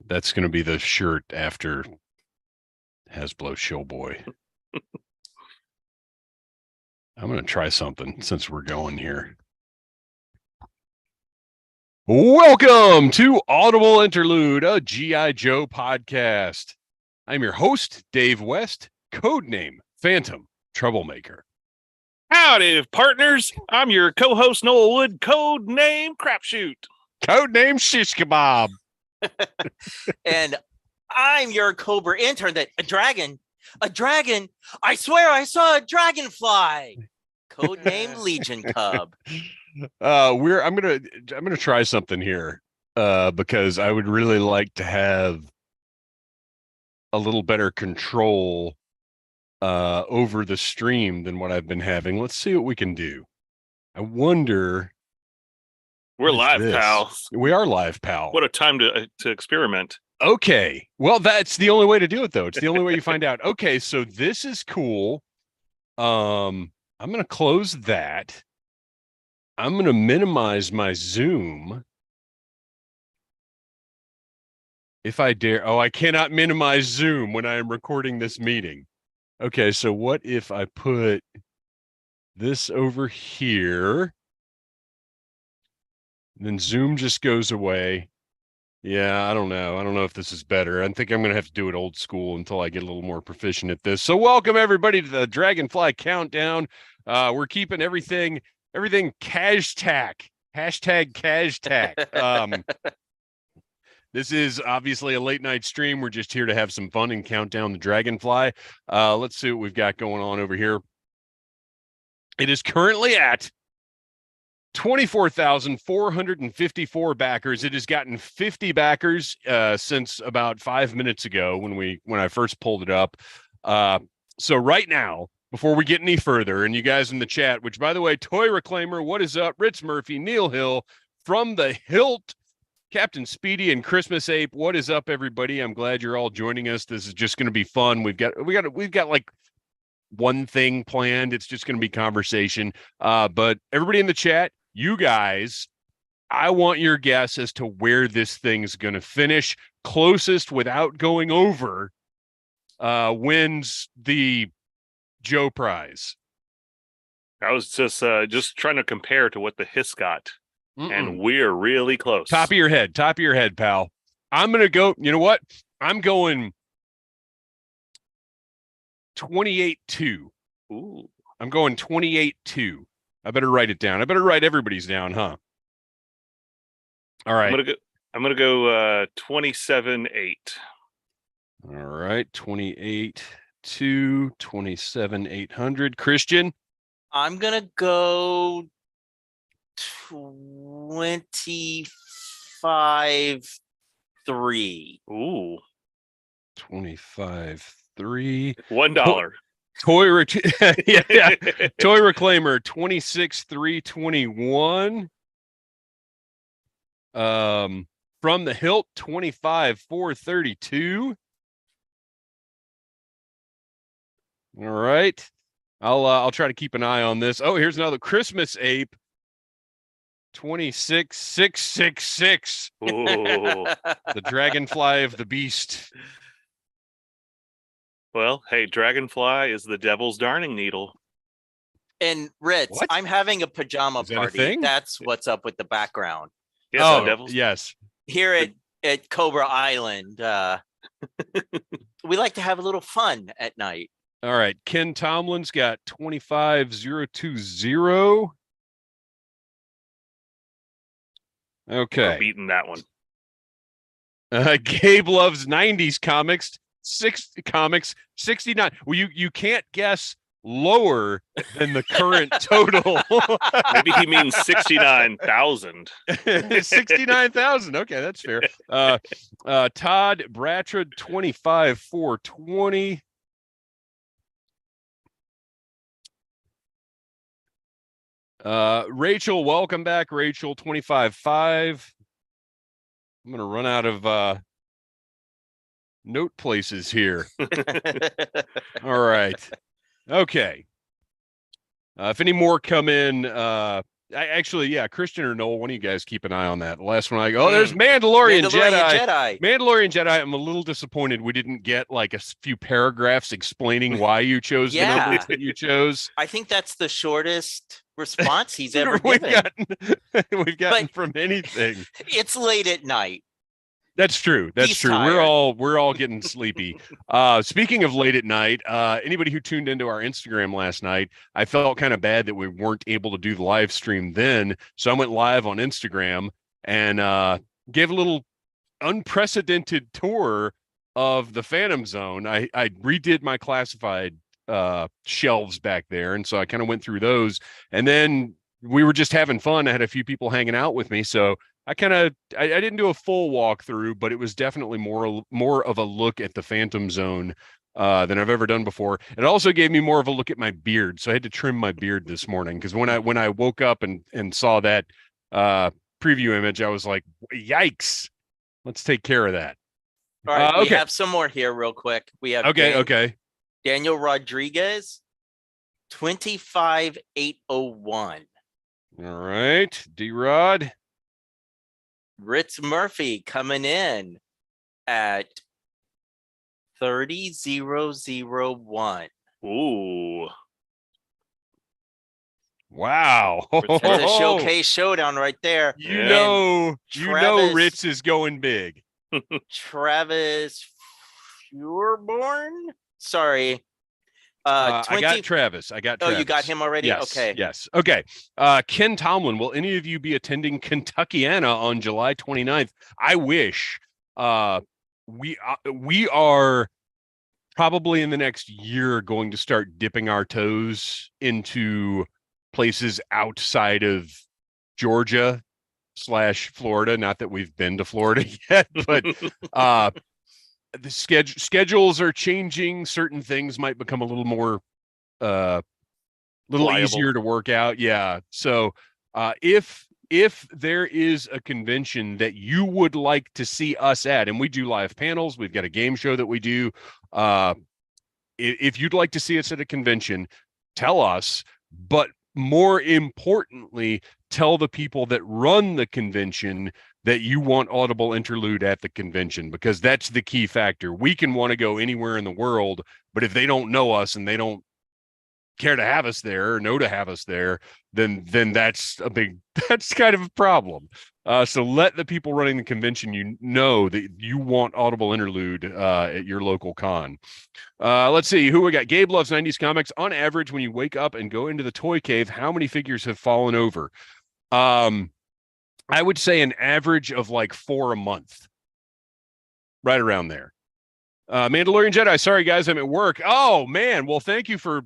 That's going to be the shirt after HasLab Showboy. I'm going to try something since we're going here. Welcome to Audible Interlude, a G.I. Joe podcast. I'm your host, Dave West, codename Phantom Troublemaker. Howdy, partners. I'm your co-host, Noel Wood, codename Crapshoot. Codename Shish Kebab. And I'm your Cobra intern. A dragon. I swear I saw a dragonfly. Codename Legion Cub. I'm gonna try something here because I would really like to have a little better control over the stream than what I've been having. Let's see what we can do. I wonder. We're live, pal. We are live, pal. What a time to experiment. Okay. Well, that's the only way to do it, though. It's the only way you find out. Okay, so this is cool. I'm going to close that. I'm going to minimize my Zoom. If I dare. Oh, I cannot minimize Zoom when I am recording this meeting. Okay, so what if I put this over here? And then Zoom just goes away. Yeah, I don't know. I don't know if this is better. I think I'm going to have to do it old school until I get a little more proficient at this. So welcome everybody to the Dragonfly Countdown. We're keeping everything cash-tack. Hashtag cash-tack. This is obviously a late night stream. We're just here to have some fun and count down the Dragonfly. Let's see what we've got going on over here. It is currently at 24,454 backers. It has gotten 50 backers since about 5 minutes ago when I first pulled it up. So right now, before we get any further, and you guys in the chat, which by the way, Toy Reclaimer, what is up? Ritz Murphy, Neil Hill from the Hilt, Captain Speedy, and Christmas Ape. What is up, everybody? I'm glad you're all joining us. This is just going to be fun. We've got like one thing planned. It's just going to be conversation. But everybody in the chat, you guys, I want your guess as to where this thing's going to finish. Closest without going over wins the Joe Prize. I was just trying to compare to what the Hiss got. And we're really close. Top of your head, pal. I'm going to go, you know what? I'm going 28-2. Ooh. I'm going 28-2. I better write it down. I better write everybody's down, huh? All right. I'm gonna go 27-8. All right, 28-2, 27,800. Kristian? I'm gonna go 25-3. Ooh. 25-3. $1. Toy Reclaimer 26,321. From the Hilt 25,432. All right. I'll try to keep an eye on this. Oh, here's another Christmas Ape 26,666. Ooh. The Dragonfly of the Beast. Well, hey, Dragonfly is the devil's darning needle. And Ritz, What? I'm having a pajama Is that a party. thing? That's what's up with the background. Yes, Oh, devil's. yes. Here at Cobra Island, we like to have a little fun at night. All right. Ken Tomlin's got 25,020. Okay. We're beating that one. Gabe loves 90s comics. 69. Well, you can't guess lower than the current total. Maybe he means 69,000. 69,000. Okay, that's fair. Todd Bratchard 25,420. Rachel, welcome back, Rachel 25,500. I'm gonna run out of note places here. All right. Okay. If any more come in, Kristian or Noel, one of you guys keep an eye on that. The last one, there's Mandalorian Jedi. Mandalorian Jedi. I'm a little disappointed we didn't get like a few paragraphs explaining why you chose the numbers that you chose. I think that's the shortest response he's ever given. We've gotten from anything. It's late at night. That's true. That's true. Tired. We're all getting sleepy. Speaking of late at night, anybody who tuned into our Instagram last night, I felt kind of bad that we weren't able to do the live stream then. So I went live on Instagram and gave a little unprecedented tour of the Phantom Zone. I redid my classified shelves back there. And so I kind of went through those. And then we were just having fun. I had a few people hanging out with me. So I didn't do a full walkthrough, but it was definitely more of a look at the Phantom Zone than I've ever done before. It also gave me more of a look at my beard. So I had to trim my beard this morning because when I woke up and saw that preview image, I was like, yikes, let's take care of that. All right, we have some more here real quick. We have Daniel Rodriguez, 25801. All right, D-Rod. Ritz Murphy coming in at 30001. Ooh. Wow. That's a showcase showdown right there. You know Ritz is going big. Travis Fureborn? Sorry. I got Travis. Oh, you got him already? Yes, okay. Yes. Okay. Ken Tomlin, will any of you be attending Kentuckiana on July 29th? I wish. We are probably in the next year going to start dipping our toes into places outside of Georgia/Florida. Not that we've been to Florida yet, but the schedules are changing. Certain things might become a little more easier to work out. Yeah. So if there is a convention that you would like to see us at, and we do live panels, we've got a game show that we do. If you'd like to see us at a convention, tell us, but more importantly, tell the people that run the convention that you want Audible Interlude at the convention, because that's the key factor. We can want to go anywhere in the world, but if they don't know us and they don't care to have us there or know to have us there, then that's kind of a problem. So let the people running the convention know that you want Audible Interlude at your local con. Let's see who we got. Gabe loves 90s comics. On average, when you wake up and go into the toy cave, how many figures have fallen over? I would say an average of like 4 a month, right around there. Mandalorian Jedi. Sorry, guys, I'm at work. Oh, man. Well, thank you for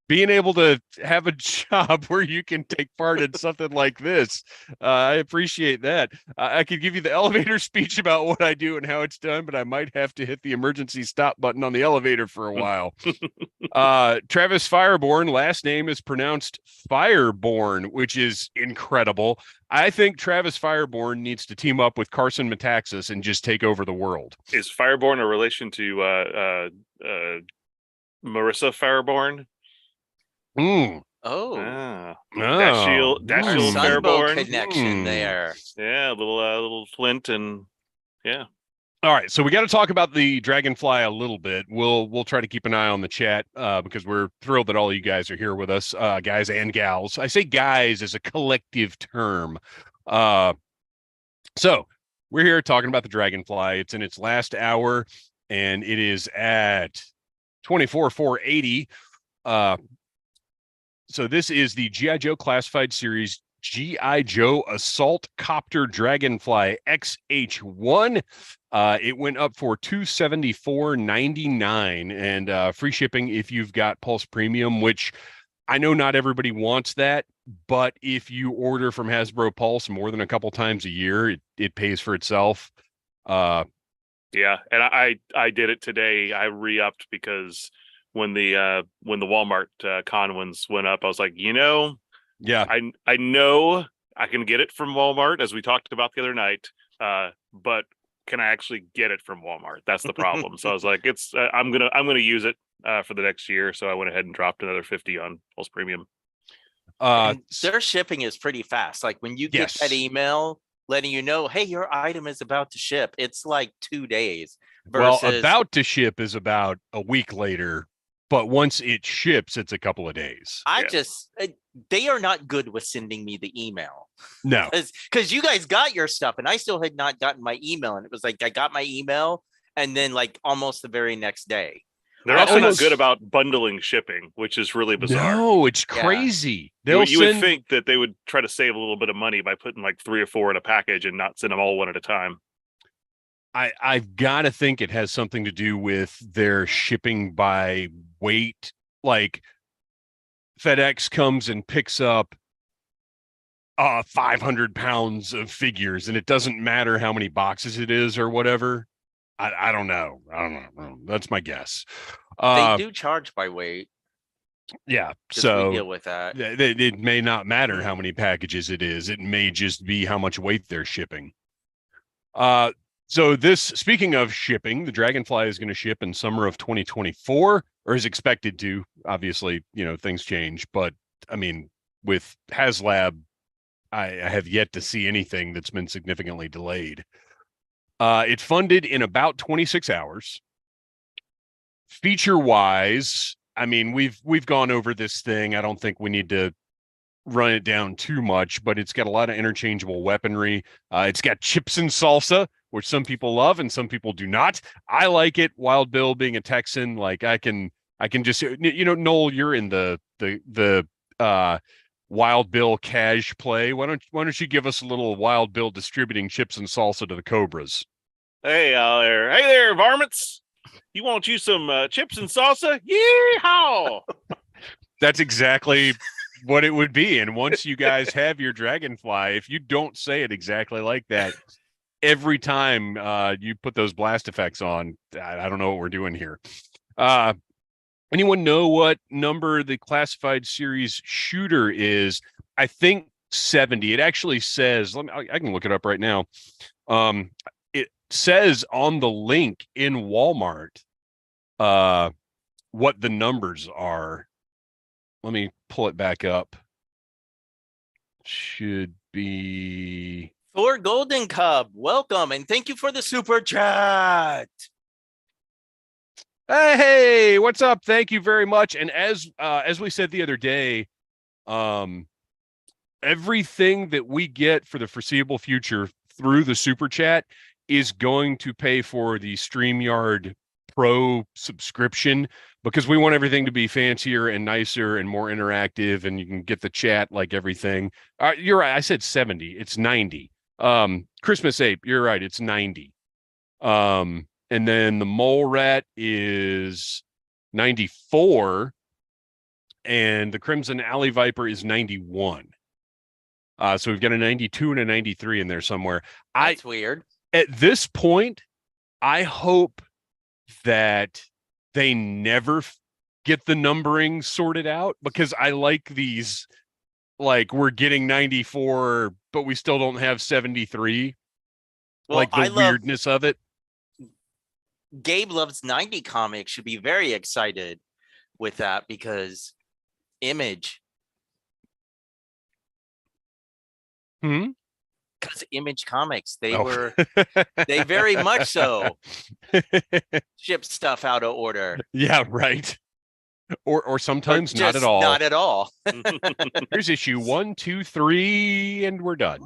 being able to have a job where you can take part in something like this. I appreciate that. I could give you the elevator speech about what I do and how it's done, but I might have to hit the emergency stop button on the elevator for a while. Travis Fireborn, last name is pronounced Fireborn, which is incredible. I think Travis Fireborn needs to team up with Carson Metaxas and just take over the world. Is Fireborn a relation to Marissa Fireborn? Oh, Dashiell Fireborn connection there. Yeah, a little Flint and yeah. All right, so we got to talk about the Dragonfly a little bit. We'll try to keep an eye on the chat because we're thrilled that all you guys are here with us, guys and gals. I say guys as a collective term. So we're here talking about the Dragonfly. It's in its last hour, and it is at 24,480. So this is the G.I. Joe Classified Series G.I. Joe Assault Copter Dragonfly XH1. It went up for $274.99 and free shipping if you've got Pulse Premium, which I know not everybody wants that, but if you order from Hasbro Pulse more than a couple times a year, it pays for itself. Yeah, and I did it today. I re-upped because when the Walmart con ones went up, I was like, yeah, I know I can get it from Walmart, as we talked about the other night, but can I actually get it from Walmart? That's the problem. So I was like, I'm gonna use it for the next year. So I went ahead and dropped another $50 on Pulse Premium. Their shipping is pretty fast. Like when you get that email letting you know, hey, your item is about to ship, it's like 2 days. Well, about to ship is about a week later, but once it ships, it's a couple of days. They are not good with sending me the email. No, because you guys got your stuff and I still had not gotten my email. And it was like, I got my email and then like almost the very next day. They're also not good about bundling shipping, which is really bizarre. No, it's crazy. You would think that they would try to save a little bit of money by putting like 3 or 4 in a package and not send them all one at a time. I've got to think it has something to do with their shipping by weight. Like FedEx comes and picks up 500 pounds of figures, and it doesn't matter how many boxes it is or whatever. I don't know. That's my guess. They do charge by weight. Yeah. So we deal with that. It may not matter how many packages it is. It may just be how much weight they're shipping. So speaking of shipping, the Dragonfly is going to ship in summer of 2024, or is expected to. Obviously, things change, but I mean, with HasLab, I have yet to see anything that's been significantly delayed. It funded in about 26 hours. Feature-wise, I mean, we've gone over this thing. I don't think we need to run it down too much, but it's got a lot of interchangeable weaponry. It's got chips and salsa, which some people love and some people do not. I like it. Wild Bill being a Texan, like I can just, Noel, you're in the Wild Bill cash play. Why don't you give us a little Wild Bill distributing chips and salsa to the Cobras? Hey there, varmints! You want you some chips and salsa? Yeehaw! That's exactly what it would be. And once you guys have your Dragonfly, if you don't say it exactly like that, every time you put those blast effects on, I don't know what we're doing here. Anyone know what number the classified series shooter is? I think 70. It actually says, I can look it up right now. It says on the link in Walmart what the numbers are. Let me pull it back up. Should be Thor Golden Cub. Welcome and thank you for the super chat. Hey, what's up? Thank you very much. And as we said the other day, everything that we get for the foreseeable future through the super chat is going to pay for the StreamYard Pro subscription, because we want everything to be fancier and nicer and more interactive, and you can get the chat like everything. You're right. I said 70. It's 90. Christmas Ape, you're right. It's 90. And then the Mole Rat is 94, and the Crimson Alley Viper is 91. So we've got a 92 and a 93 in there somewhere. That's weird. At this point, I hope that they never get the numbering sorted out, because I like these, like, we're getting 94, but we still don't have 73. Well, like the weirdness of it. Gabe Loves 90 Comics should be very excited with that, because Image. Because Image Comics, they very much so ship stuff out of order. Yeah, right. Or sometimes not at all. Not at all. Here's issue 1, 2, 3, and we're done.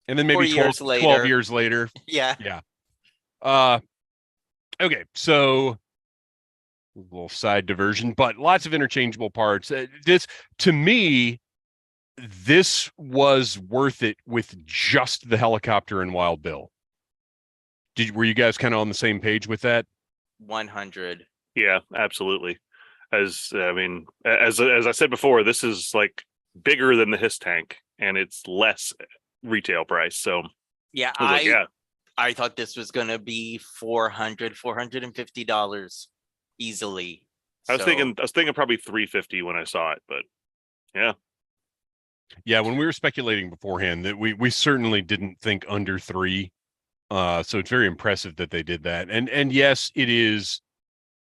And then maybe 12 years later. Yeah. Yeah. Okay, so a little side diversion, but lots of interchangeable parts. To me, this was worth it with just the helicopter and Wild Bill. Were you guys kind of on the same page with that? 100. Yeah, absolutely. As I said before, this is like bigger than the Hiss tank, and it's less retail price. So yeah, I thought this was going to be $450 easily. I was thinking probably $350 when I saw it, but yeah. Yeah, when we were speculating beforehand, that we certainly didn't think under 3. So it's very impressive that they did that. And yes, it is.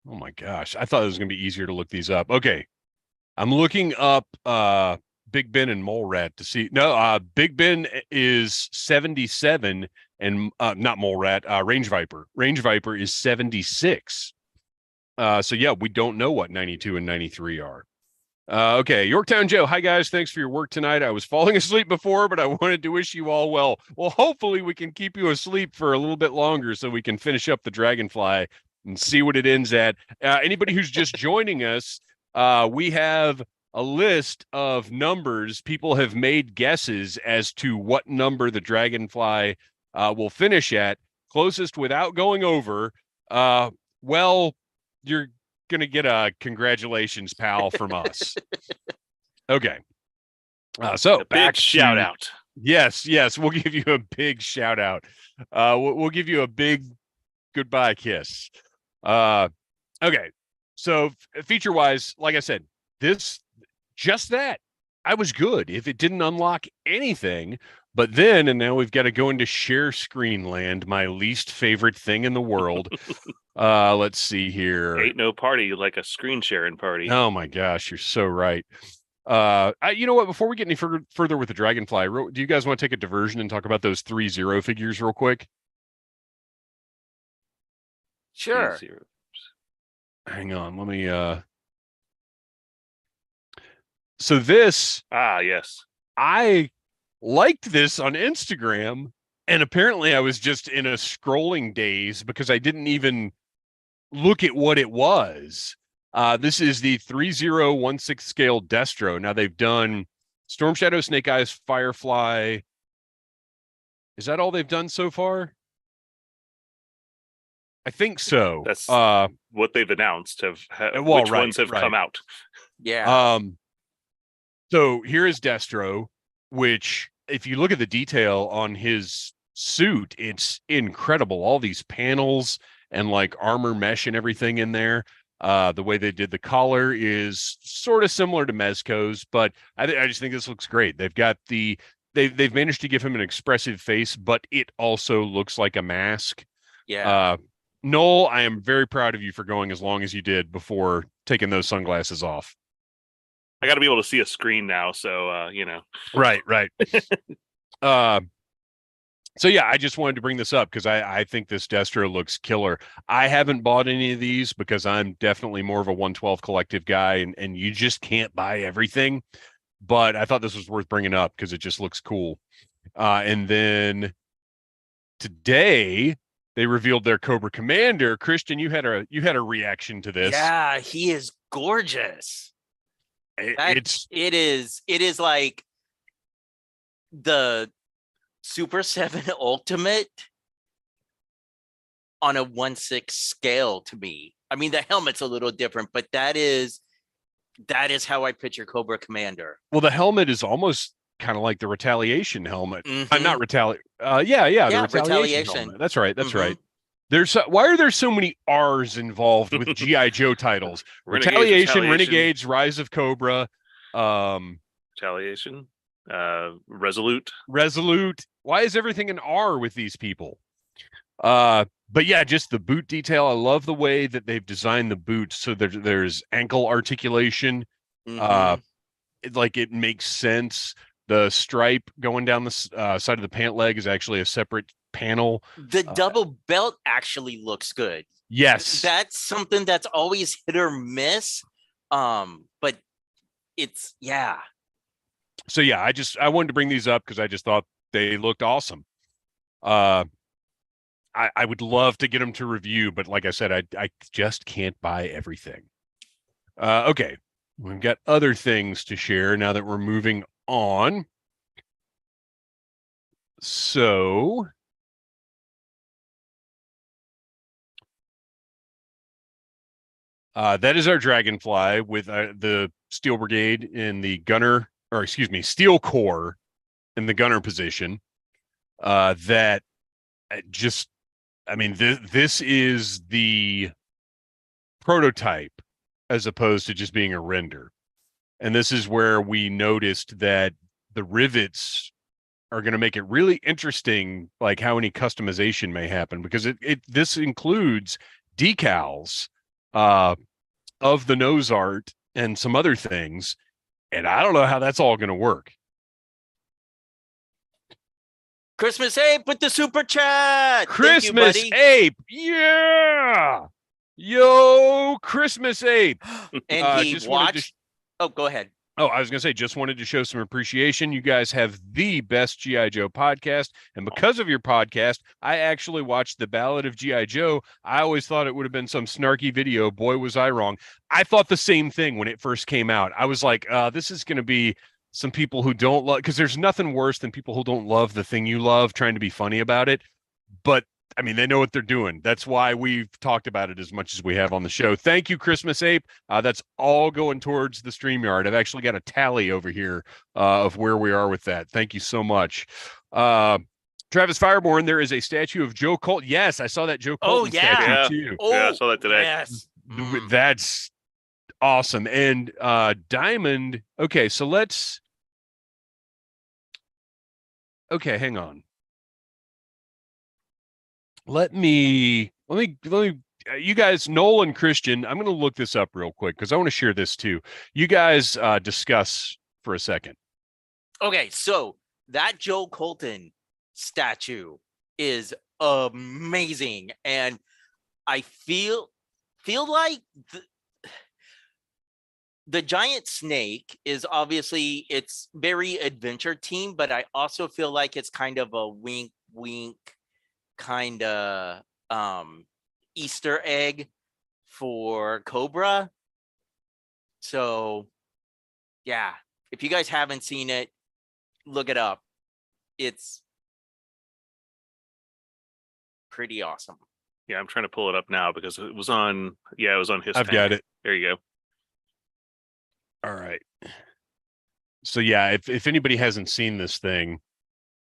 Oh my gosh, I thought it was going to be easier to look these up. Okay. I'm looking up Big Ben and Mole Rat to see. No, Big Ben is 77 and not Mole Rat, Range Viper. Range Viper is 76. So yeah, we don't know what 92 and 93 are. Okay, Yorktown Joe. Hi guys, thanks for your work tonight. I was falling asleep before, but I wanted to wish you all well. Well, hopefully we can keep you asleep for a little bit longer so we can finish up the Dragonfly and see what it ends at. Anybody who's just joining us, we have a list of numbers. People have made guesses as to what number the Dragonfly will finish at. Closest without going over. Well, you're going to get a congratulations, pal, from us. Okay. So a big shout out. Yes. We'll give you a big shout out. We'll give you a big goodbye kiss. Okay. So feature wise, like I said, I was good if it didn't unlock anything, but then, and now we've got to go into share screen land, my least favorite thing in the world. Let's see here. Ain't no party like a screen sharing party. Oh my gosh, you're so right. You know what? Before we get any further with the Dragonfly, do you guys want to take a diversion and talk about those 3 0 figures real quick? Sure. Hang on, let me. So this. Yes. I liked this on Instagram, and apparently I was just in a scrolling daze because I didn't even look at what it was. This is the 3016 scale Destro. Now they've done Storm Shadow, Snake Eyes, Firefly. Is that all they've done so far? I think so. That's what they've announced. Which ones have come out? Yeah. So here is Destro, which if you look at the detail on his suit, it's incredible. All these panels and like armor mesh and everything in there. The way they did the collar is sort of similar to Mezco's, but I just think this looks great. They've got they've managed to give him an expressive face, but it also looks like a mask. Yeah. Noel, I am very proud of you for going as long as you did before taking those sunglasses off. I got to be able to see a screen now, so Right. So yeah, I just wanted to bring this up because I think this Destro looks killer. I haven't bought any of these because I'm definitely more of a 112 collective guy, and you just can't buy everything. But I thought this was worth bringing up because it just looks cool. And then today they revealed their Cobra Commander. Kristian, you had a reaction to this. Yeah, he is gorgeous. It is like the Super 7 Ultimate on a 1/6 scale to me. I mean, the helmet's a little different, but that is how I picture Cobra Commander. Well, the helmet is almost kind of like the Retaliation helmet. Mm-hmm. Not Retaliation. The Retaliation helmet. That's right. Right. Why are there so many R's involved with G.I. Joe titles? Retaliation, Renegades, Rise of Cobra, Retaliation, Resolute. Why is everything an R with these people? But yeah, just the boot detail. I love the way that they've designed the boots so there's ankle articulation. Mm-hmm. It makes sense. The stripe going down the side of the pant leg is actually a separate panel. The double belt actually looks good. Yes. That's something that's always hit or miss. But it's, yeah. So yeah, I wanted to bring these up because I just thought they looked awesome. I would love to get them to review, but like I said, I just can't buy everything. Okay. We've got other things to share now that we're moving on. So that is our Dragonfly with the Steel Brigade in the gunner, or excuse me, Steel Corps in the gunner position. That just, I mean, this is the prototype as opposed to just being a render. And this is where we noticed that the rivets are going to make it really interesting, like how any customization may happen, because this includes decals of the nose art and some other things. And I don't know how that's all going to work. Christmas Ape with the super chat. Christmas Thank you, buddy. Ape. Yeah. Yo, Christmas Ape. And he watched. Oh, go ahead. Oh, I was going to say, just wanted to show some appreciation. You guys have the best G.I. Joe podcast. And because of your podcast, I actually watched the Ballad of G.I. Joe. I always thought it would have been some snarky video. Boy, was I wrong. I thought the same thing when it first came out. I was like, this is going to be some people who don't love, because there's nothing worse than people who don't love the thing you love trying to be funny about it. But I mean, they know what they're doing. That's why we've talked about it as much as we have on the show. Thank you, Christmas Ape. That's all going towards the StreamYard. I've actually got a tally over here of where we are with that. Thank you so much. Travis Fireborn, there is a statue of Joe Colton. Yes, I saw that Joe Colton statue too. Yeah, I saw that today. Yes. That's awesome. And Diamond. Okay, so let's. Okay, hang on. Let me, you guys, Noel and Kristian, I'm going to look this up real quick because I want to share this too. You guys discuss for a second. Okay, so that Joe Colton statue is amazing. And I feel like the giant snake is obviously, it's very adventure team, but I also feel like it's kind of a wink kind of Easter egg for Cobra. So yeah, if you guys haven't seen it, look it up. It's pretty awesome. Yeah, I'm trying to pull it up now because it was on his I've got it. There you go. All right. So yeah, if anybody hasn't seen this thing,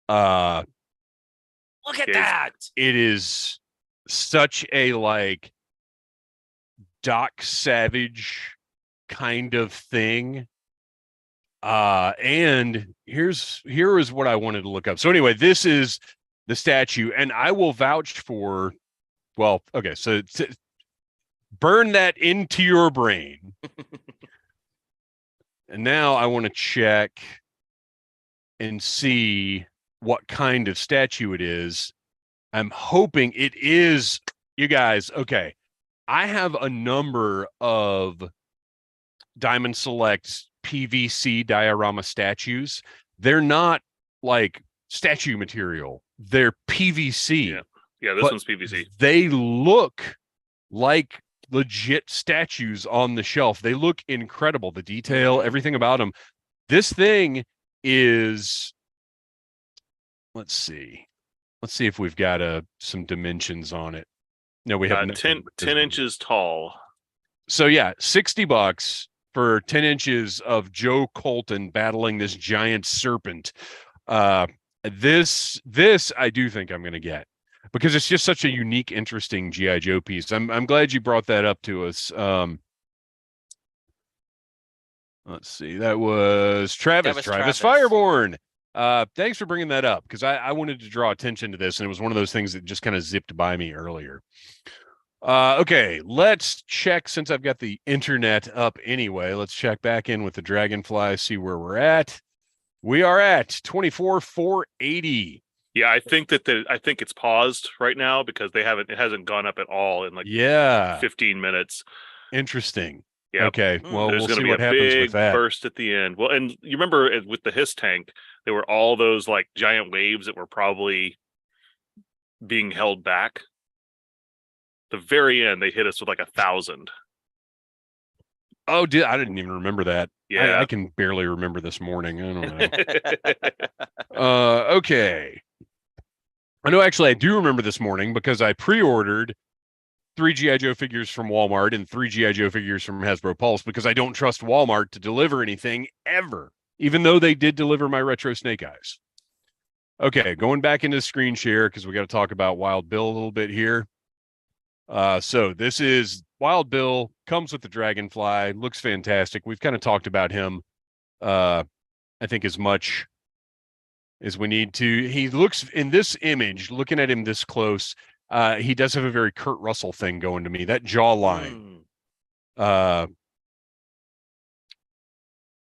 look at that. It is such a like Doc Savage kind of thing. And here is what I wanted to look up. So anyway, this is the statue, and I will vouch for, well, okay, so burn that into your brain. And now I want to check and see what kind of statue it is. I'm hoping it is, you guys. Okay. I have a number of Diamond Select PVC diorama statues. They're not like statue material. They're PVC. Yeah, this one's PVC. They look like legit statues on the shelf. They look incredible. The detail, everything about them. This thing is, let's see if we've got some dimensions on it. No, we have 10 inches tall. So yeah, $60 for 10 inches of Joe Colton battling this giant serpent. This I do think I'm going to get, because it's just such a unique, interesting G.I. Joe piece. I'm glad you brought that up to us. Let's see. That was Travis Fireborn. Thanks for bringing that up, because I wanted to draw attention to this, and it was one of those things that just kind of zipped by me earlier. Okay, let's check, since I've got the internet up anyway, let's check back in with the Dragonfly, see where we're at. We are at 24,480. Yeah, I think it's paused right now because it hasn't gone up at all in like 15 minutes. Interesting. Yeah. Okay. Well, there's we'll going to see be what a happens big with that burst at the end. Well, and you remember with the Hiss tank, there were all those like giant waves that were probably being held back. The very end, they hit us with like 1,000. Oh, I didn't even remember that. Yeah, I can barely remember this morning. I don't know. Okay. I know, actually, I do remember this morning because I pre-ordered 3 G.I. Joe figures from Walmart and 3 G.I. Joe figures from Hasbro Pulse, because I don't trust Walmart to deliver anything ever, even though they did deliver my Retro Snake Eyes. Okay, going back into screen share because we got to talk about Wild Bill a little bit here. So this is Wild Bill, comes with the Dragonfly, looks fantastic. We've kind of talked about him, I think, as much as we need to. He looks, in this image, looking at him this close, he does have a very Kurt Russell thing going to me. That jawline.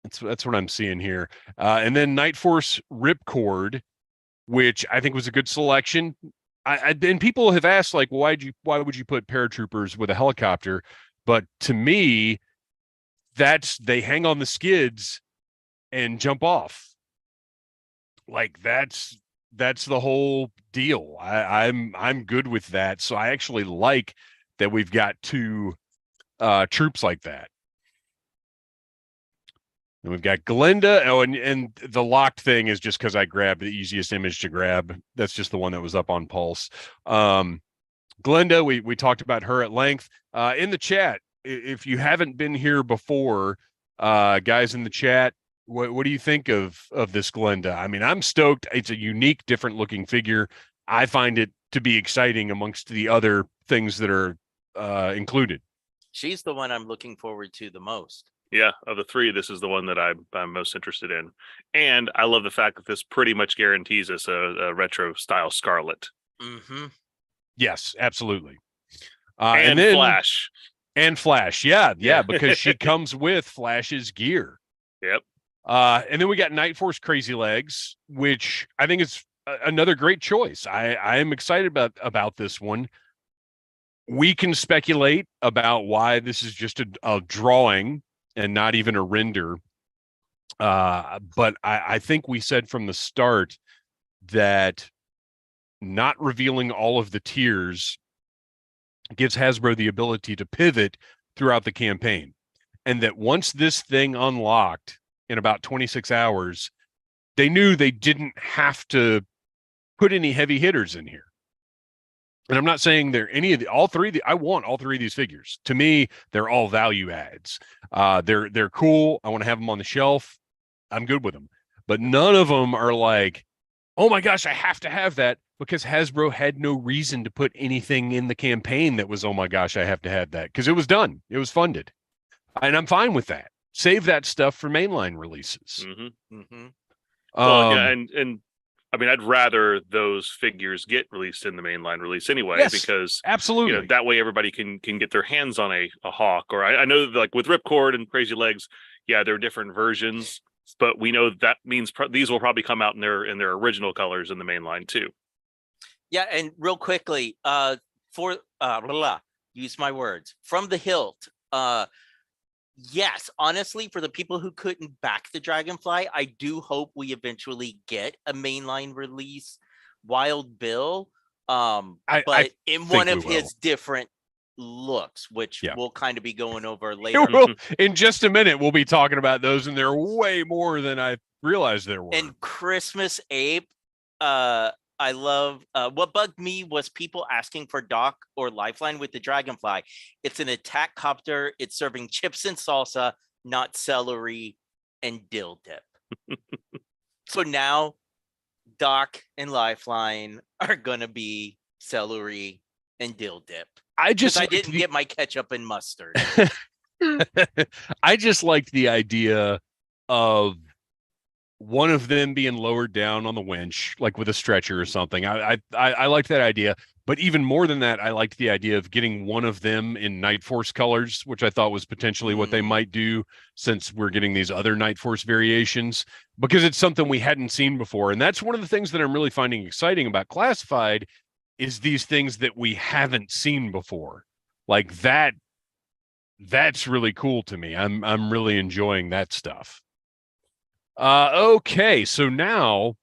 That's what I'm seeing here. And then Night Force Ripcord, which I think was a good selection. And people have asked, like, why would you put paratroopers with a helicopter? But to me, they hang on the skids and jump off. Like that's the whole deal. I'm good with that. So I actually like that we've got two troops like that. And we've got Glenda. Oh, and the locked thing is just because I grabbed the easiest image to grab. That's just the one that was up on Pulse. Glenda, we talked about her at length. In the chat, if you haven't been here before, guys in the chat, what do you think of this Glenda? I mean, I'm stoked. It's a unique, different looking figure. I find it to be exciting amongst the other things that are included. She's the one I'm looking forward to the most. Yeah, of the three, this is the one that I'm most interested in. And I love the fact that this pretty much guarantees us a retro style Scarlet. Mm-hmm. Yes, absolutely. And then Flash. And Flash. Yeah, because she comes with Flash's gear. Yep. And then we got Night Force Crazy Legs, which I think is another great choice. I am excited about this one. We can speculate about why this is just a drawing and not even a render. But I think we said from the start that not revealing all of the tiers gives Hasbro the ability to pivot throughout the campaign. And that once this thing unlocked in about 26 hours, they knew they didn't have to put any heavy hitters in here. And I'm not saying they're I want all three of these figures. To me, they're all value adds. They're cool. I want to have them on the shelf. I'm good with them. But none of them are like, oh my gosh, I have to have that, because Hasbro had no reason to put anything in the campaign that was, oh my gosh, I have to have that, because it was done. It was funded. And I'm fine with that. Save that stuff for mainline releases. Mm-hmm. Mm-hmm. Well, yeah, and I mean, I'd rather those figures get released in the mainline release anyway, yes, because absolutely, that way everybody can get their hands on a Hawk. Or I know that, like with Ripcord and Crazy Legs, yeah, there are different versions, but we know that means these will probably come out in their original colors in the mainline too. Yeah, and real quickly, use my words from the hilt. Yes, honestly, for the people who couldn't back the Dragonfly, I do hope we eventually get a mainline release Wild Bill. But in one of his different looks, which we'll kind of be going over later. In just a minute, we'll be talking about those, and they're way more than I realized there were. And Christmas Ape, I love what bugged me was people asking for Doc or Lifeline with the Dragonfly. It's an attack copter. It's serving chips and salsa, not celery and dill dip. So now Doc and Lifeline are gonna be celery and dill dip. I didn't get my ketchup and mustard. I just liked the idea of one of them being lowered down on the winch, like with a stretcher or something. I liked that idea, but even more than that, I liked the idea of getting one of them in Night Force colors, which I thought was potentially what they might do, since we're getting these other Night Force variations, because it's something we hadn't seen before. And that's one of the things that I'm really finding exciting about Classified, is these things that we haven't seen before. Like that's really cool to me. I'm really enjoying that stuff. Okay, so now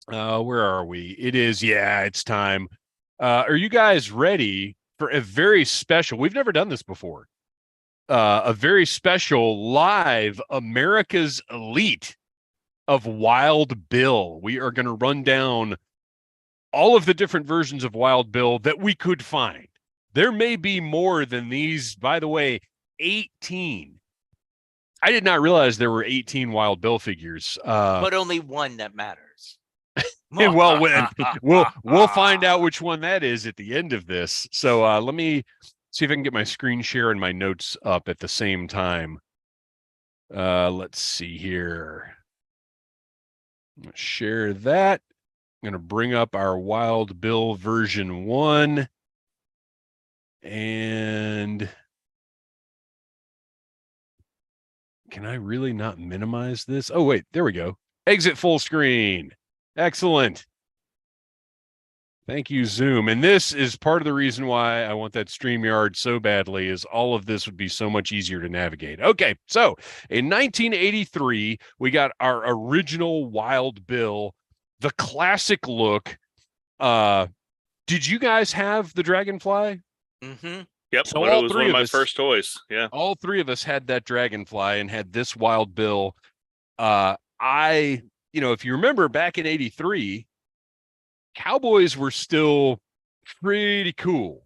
where are we? It's time. Are you guys ready for a very special, we've never done this before, a very special live America's Elite of Wild Bill? We are going to run down all of the different versions of Wild Bill that we could find. There may be more than these, by the way, 18. I did not realize there were 18 Wild Bill figures. But only one that matters. Well, we'll find out which one that is at the end of this. So let me see if I can get my screen share and my notes up at the same time. Let's see here. I'm gonna share that. I'm going to bring up our Wild Bill version 1. And can I really not minimize this? Oh, wait, there we go. Exit full screen. Excellent. Thank you, Zoom. And this is part of the reason why I want that StreamYard so badly, is all of this would be so much easier to navigate. Okay, so in 1983, we got our original Wild Bill, the classic look. Did you guys have the Dragonfly? Mm-hmm. Yep. So it was one of my first toys. Yeah. All three of us had that Dragonfly and had this Wild Bill. If you remember back in 83, cowboys were still pretty cool.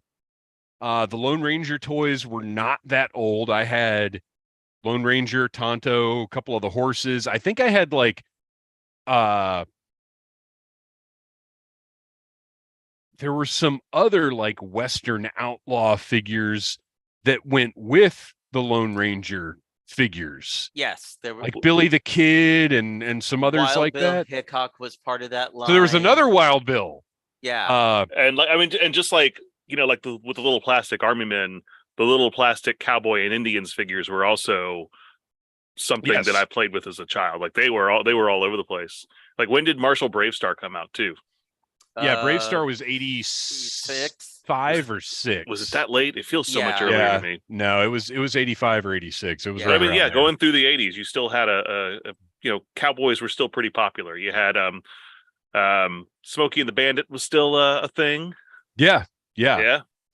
The Lone Ranger toys were not that old. I had Lone Ranger, Tonto, a couple of the horses. I think I had there were some other like Western outlaw figures that went with the Lone Ranger figures. Yes, there were like Billy the Kid and some others Wild like Bill that. Hickok was part of that line. So there was another Wild Bill. Yeah. And just like, with the little plastic army men, the little plastic cowboy and Indians figures were also something that I played with as a child. Like they were all over the place. Like, when did Marshall Bravestar come out too? Yeah, Bravestar was 85 or 6. Was it that late? It feels so much earlier to me. No, it was 85 or 86. It was going through the 80s, you still had cowboys were still pretty popular. You had Smokey and the Bandit was still a thing. Yeah.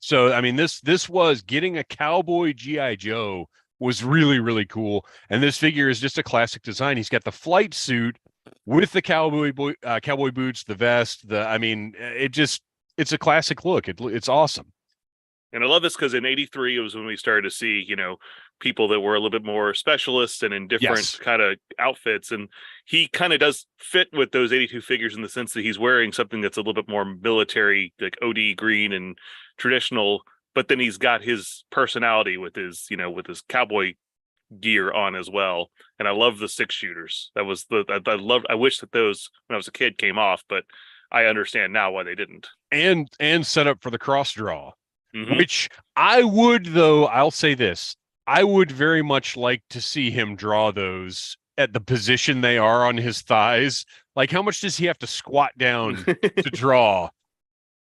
So I mean, this was getting a cowboy G.I. Joe was really, really cool. And this figure is just a classic design. He's got the flight suit with the cowboy boots, the vest, it's a classic look. It's awesome. And I love this because in 83, it was when we started to see, people that were a little bit more specialists and in different kind of outfits. And he kind of does fit with those 82 figures in the sense that he's wearing something that's a little bit more military, like OD green and traditional, but then he's got his personality with his cowboy gear on as well. And I love the 6-shooters. I wish that those, when I was a kid, came off, but I understand now why they didn't. And set up for the cross draw, which I'll say this, I would very much like to see him draw those at the position they are on his thighs. Like, how much does he have to squat down to draw?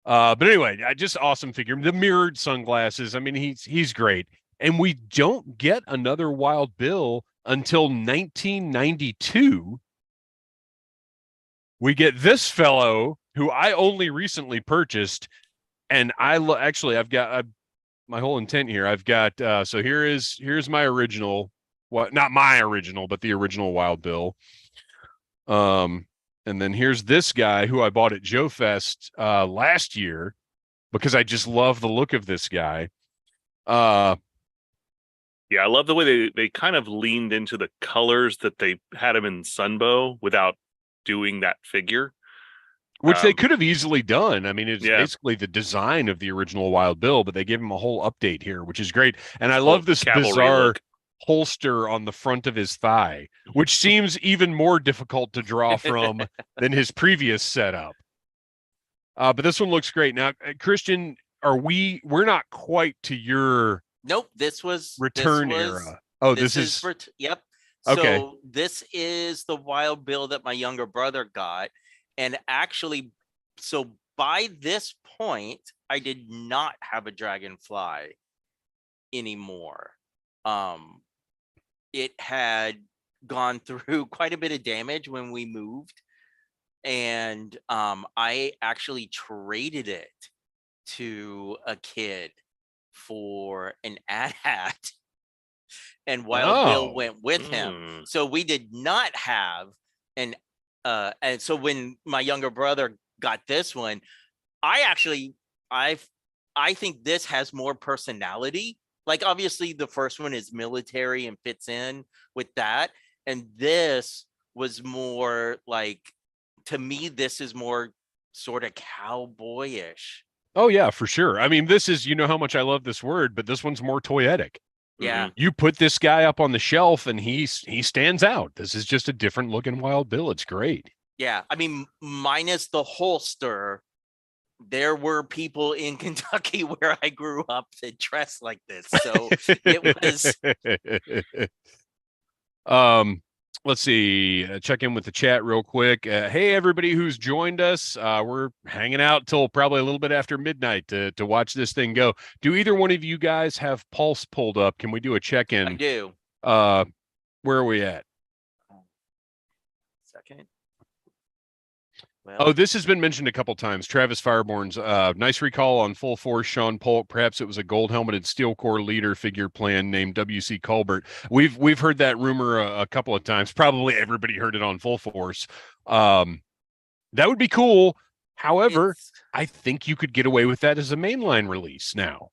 But anyway, just awesome figure. The mirrored sunglasses. I mean, he's great. And we don't get another Wild Bill until 1992. We get this fellow who I only recently purchased, and I've got my whole intent here. I've got so here's my original, not my original, but the original Wild Bill. And then here's this guy who I bought at Joe Fest last year because I just love the look of this guy. Yeah, I love the way they kind of leaned into the colors that they had him in Sunbow without doing that figure. Which they could have easily done. I mean, it's basically the design of the original Wild Bill, but they gave him a whole update here, which is great. And I love this bizarre holster on the front of his thigh, which seems even more difficult to draw from than his previous setup. But this one looks great. Now, Kristian, we're not quite to your... Nope, this was return era. Oh, this is yep. Okay. So this is the Wild Bill that my younger brother got. And actually, so by this point, I did not have a Dragonfly anymore. It had gone through quite a bit of damage when we moved. And I actually traded it to a kid for an AT-AT, and Wild Bill went with him. So we did not have an and so when my younger brother got this one, I think this has more personality. Like, obviously the first one is military and fits in with that, and this was more like, to me, this is more sort of cowboyish. Oh yeah, for sure. I mean, this is, how much I love this word, but this one's more toyetic. Yeah. You put this guy up on the shelf and he stands out. This is just a different looking Wild Bill. It's great. Yeah. I mean, minus the holster, there were people in Kentucky where I grew up that dressed like this. So it was Let's see. Check in with the chat real quick. Hey, everybody who's joined us. We're hanging out till probably a little bit after midnight to watch this thing go. Do either one of you guys have Pulse pulled up? Can we do a check-in? I do. Where are we at? Second. Well, this has been mentioned a couple times. Travis Fireborn's nice recall on Full Force, Sean Polk. Perhaps it was a gold-helmeted steel core leader figure plan named W.C. Colbert. We've heard that rumor a couple of times. Probably everybody heard it on Full Force. That would be cool. However, I think you could get away with that as a mainline release now.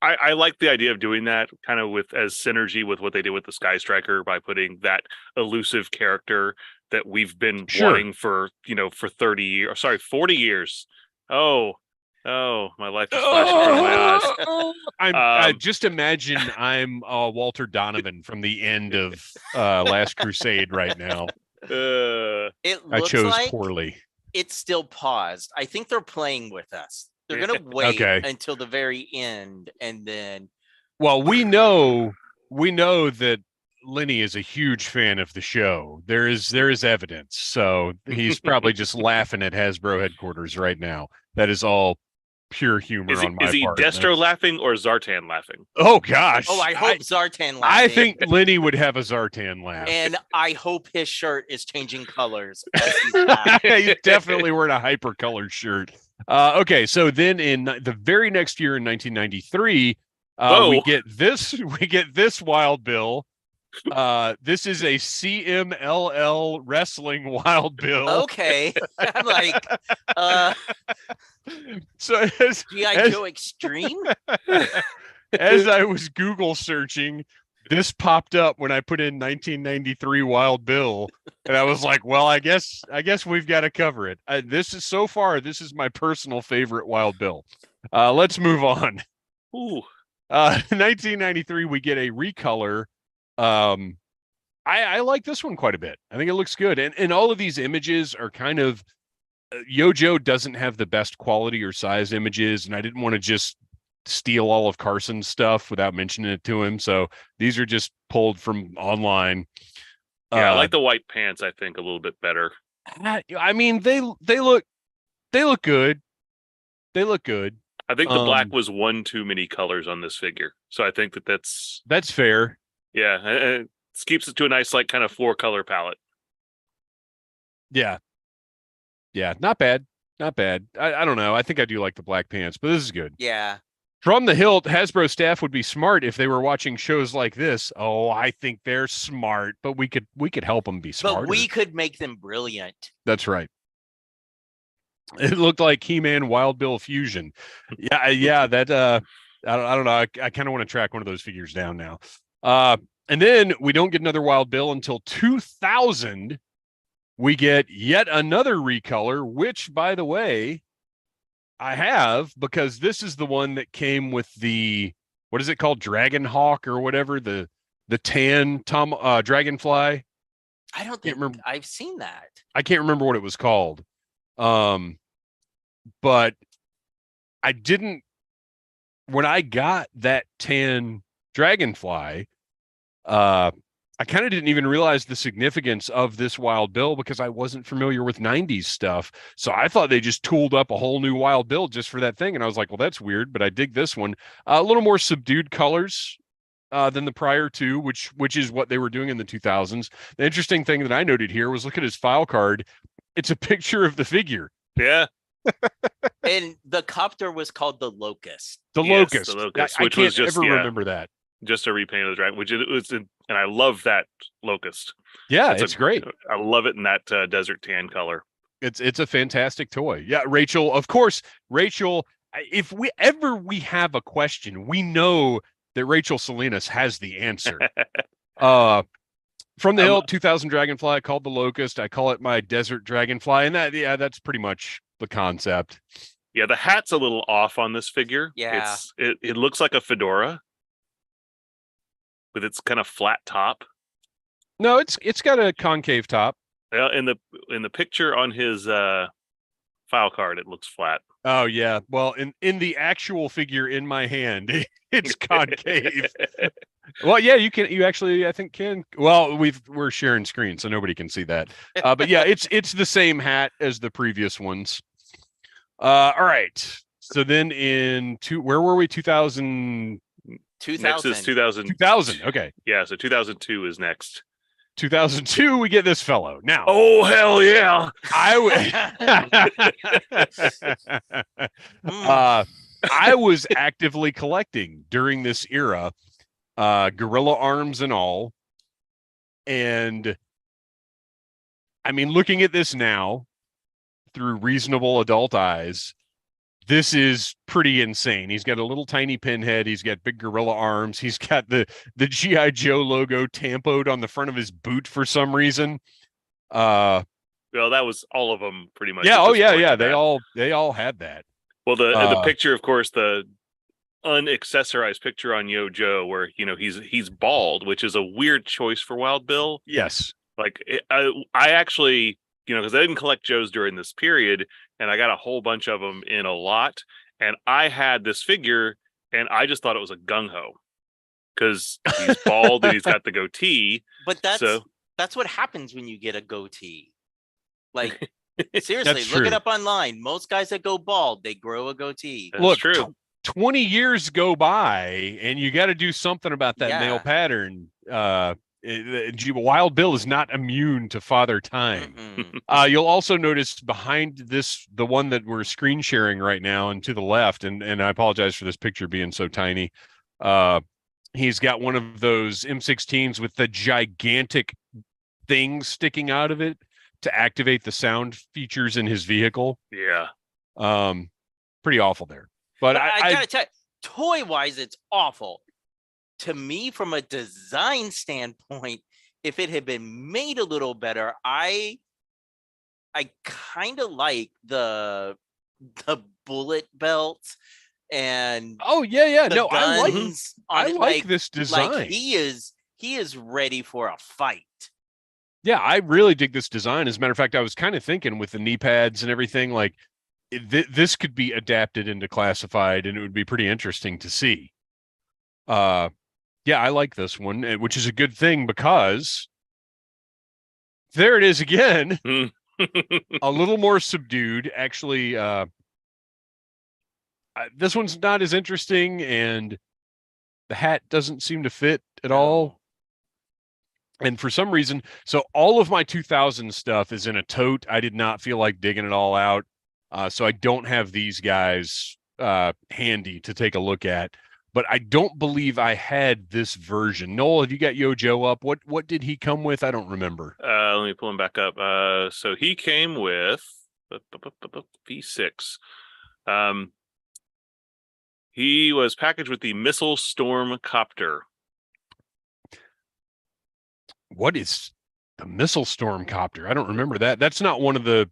I like the idea of doing that kind of with as synergy with what they did with the Sky Striker by putting that elusive character that we've been wanting for 30 years, 40 years. Oh, my life is flashing in front of my eyes. I just imagine I'm Walter Donovan from the end of Last Crusade right now. I chose like poorly. It's still paused. I think they're playing with us. They're going to wait until the very end and then. Well, we know that Lenny is a huge fan of the show. There is evidence. So he's probably just laughing at Hasbro headquarters right now. That is all pure humor on my part. Is he Destro laughing or Zartan laughing? Oh, gosh. Oh, I hope Zartan laughing. I think Lenny would have a Zartan laugh. And I hope his shirt is changing colors as he's laughing. He's definitely wearing a hyper-colored shirt. Okay, so then in the very next year in 1993, we get this Wild Bill. This is a CMLL wrestling Wild Bill. Okay. I'm like, so G.I. Joe Extreme? As I was Google searching, this popped up when I put in 1993 Wild Bill, and I was like, well, I guess we've got to cover it. This is my personal favorite Wild Bill. Let's move on. Ooh. 1993, we get a recolor. I like this one quite a bit. I think it looks good. And all of these images are kind of Yojo doesn't have the best quality or size images, and I didn't want to just steal all of Carson's stuff without mentioning it to him. So these are just pulled from online. Yeah, I like the white pants, I think, a little bit better. I mean, they look good. They look good. I think the black was one too many colors on this figure. So I think that's fair. Yeah, it keeps it to a nice, like, kind of 4-color palette. Yeah. Yeah, not bad. Not bad. I don't know. I think I do like the black pants, but this is good. Yeah. From the hilt, Hasbro staff would be smart if they were watching shows like this. Oh, I think they're smart, but we could help them be smart. But we could make them brilliant. That's right. It looked like He-Man Wild Bill Fusion. Yeah, that I don't know. I kind of want to track one of those figures down now. And then we don't get another Wild Bill until 2000. We get yet another recolor, which, by the way, I have, because this is the one that came with the, what is it called? Dragon Hawk or whatever, the tan Dragonfly. I don't think remember. I've seen that. I can't remember what it was called. But I didn't, when I got that tan Dragonfly, I kind of didn't even realize the significance of this Wild Bill because I wasn't familiar with 90s stuff. So I thought they just tooled up a whole new Wild Bill just for that thing. And I was like, well, that's weird, but I dig this one. A little more subdued colors than the prior two, which is what they were doing in the 2000s. The interesting thing that I noted here was look at his file card. It's a picture of the figure. Yeah. And the copter was called the Locust. The Locust. I can't was just, remember that. Just a repaint of the dragon, which it was, and I love that Locust. Yeah, it's great. I love it in that desert tan color. It's a fantastic toy. Yeah, Rachel, of course, Rachel, if we have a question, we know that Rachel Salinas has the answer. From the hilt, 2000 Dragonfly, called the Locust. I call it my desert Dragonfly, and that's pretty much the concept. Yeah, the hat's a little off on this figure. Yeah, it looks like a fedora with its kind of flat top. No, it's got a concave top. Yeah, in the picture on his file card, it looks flat. Oh yeah, well, in the actual figure in my hand, it's concave. Well, yeah, you can. You actually, I think, can. Well, we're sharing screen, so nobody can see that. But yeah, it's the same hat as the previous ones. All right. So then where were we? 2000. 2000. Next is 2000. 2000. Okay. Yeah, so 2002 is next. 2002, we get this fellow. Now, oh hell yeah! I was actively collecting during this era, gorilla arms and all. And I mean, looking at this now through reasonable adult eyes, this is pretty insane. He's got a little tiny pinhead. He's got big gorilla arms. He's got the G.I. Joe logo tampoed on the front of his boot for some reason. Well, that was all of them pretty much. Yeah. Oh yeah. Yeah. They all had that. Well, the picture, of course, the unaccessorized picture on Yo Joe, where he's bald, which is a weird choice for Wild Bill. Yes. Like I actually, because I didn't collect Joes during this period, and I got a whole bunch of them in a lot, and I had this figure, and I just thought it was a gung ho, because he's bald and he's got the goatee. But that's what happens when you get a goatee. Like seriously, look it up online. Most guys that go bald, they grow a gootee. Look, true. 20 years go by, and you got to do something about that male pattern. Wild Bill is not immune to father time. You'll also notice behind this, the one that we're screen sharing right now, and to the left, and I apologize for this picture being so tiny. He's got one of those M16s with the gigantic thing sticking out of it to activate the sound features in his vehicle. Yeah. Pretty awful there. But I gotta tell you, toy wise, it's awful. To me, from a design standpoint, if it had been made a little better, I kind of like the bullet belt and no, I like like this design. Like he is ready for a fight. Yeah, I really dig this design. As a matter of fact, I was kind of thinking with the knee pads and everything, like this could be adapted into classified, and it would be pretty interesting to see. Yeah, I like this one, which is a good thing because there it is again. A little more subdued. Actually, this one's not as interesting, and the hat doesn't seem to fit at all. And for some reason, so all of my 2000 stuff is in a tote. I did not feel like digging it all out. So I don't have these guys handy to take a look at. But I don't believe I had this version. Noel, have you got Yo Joe up? What did he come with? I don't remember. Let me pull him back up. So he came with V6. He was packaged with the Missile Storm Copter. What is the Missile Storm Copter? I don't remember that. That's not one of the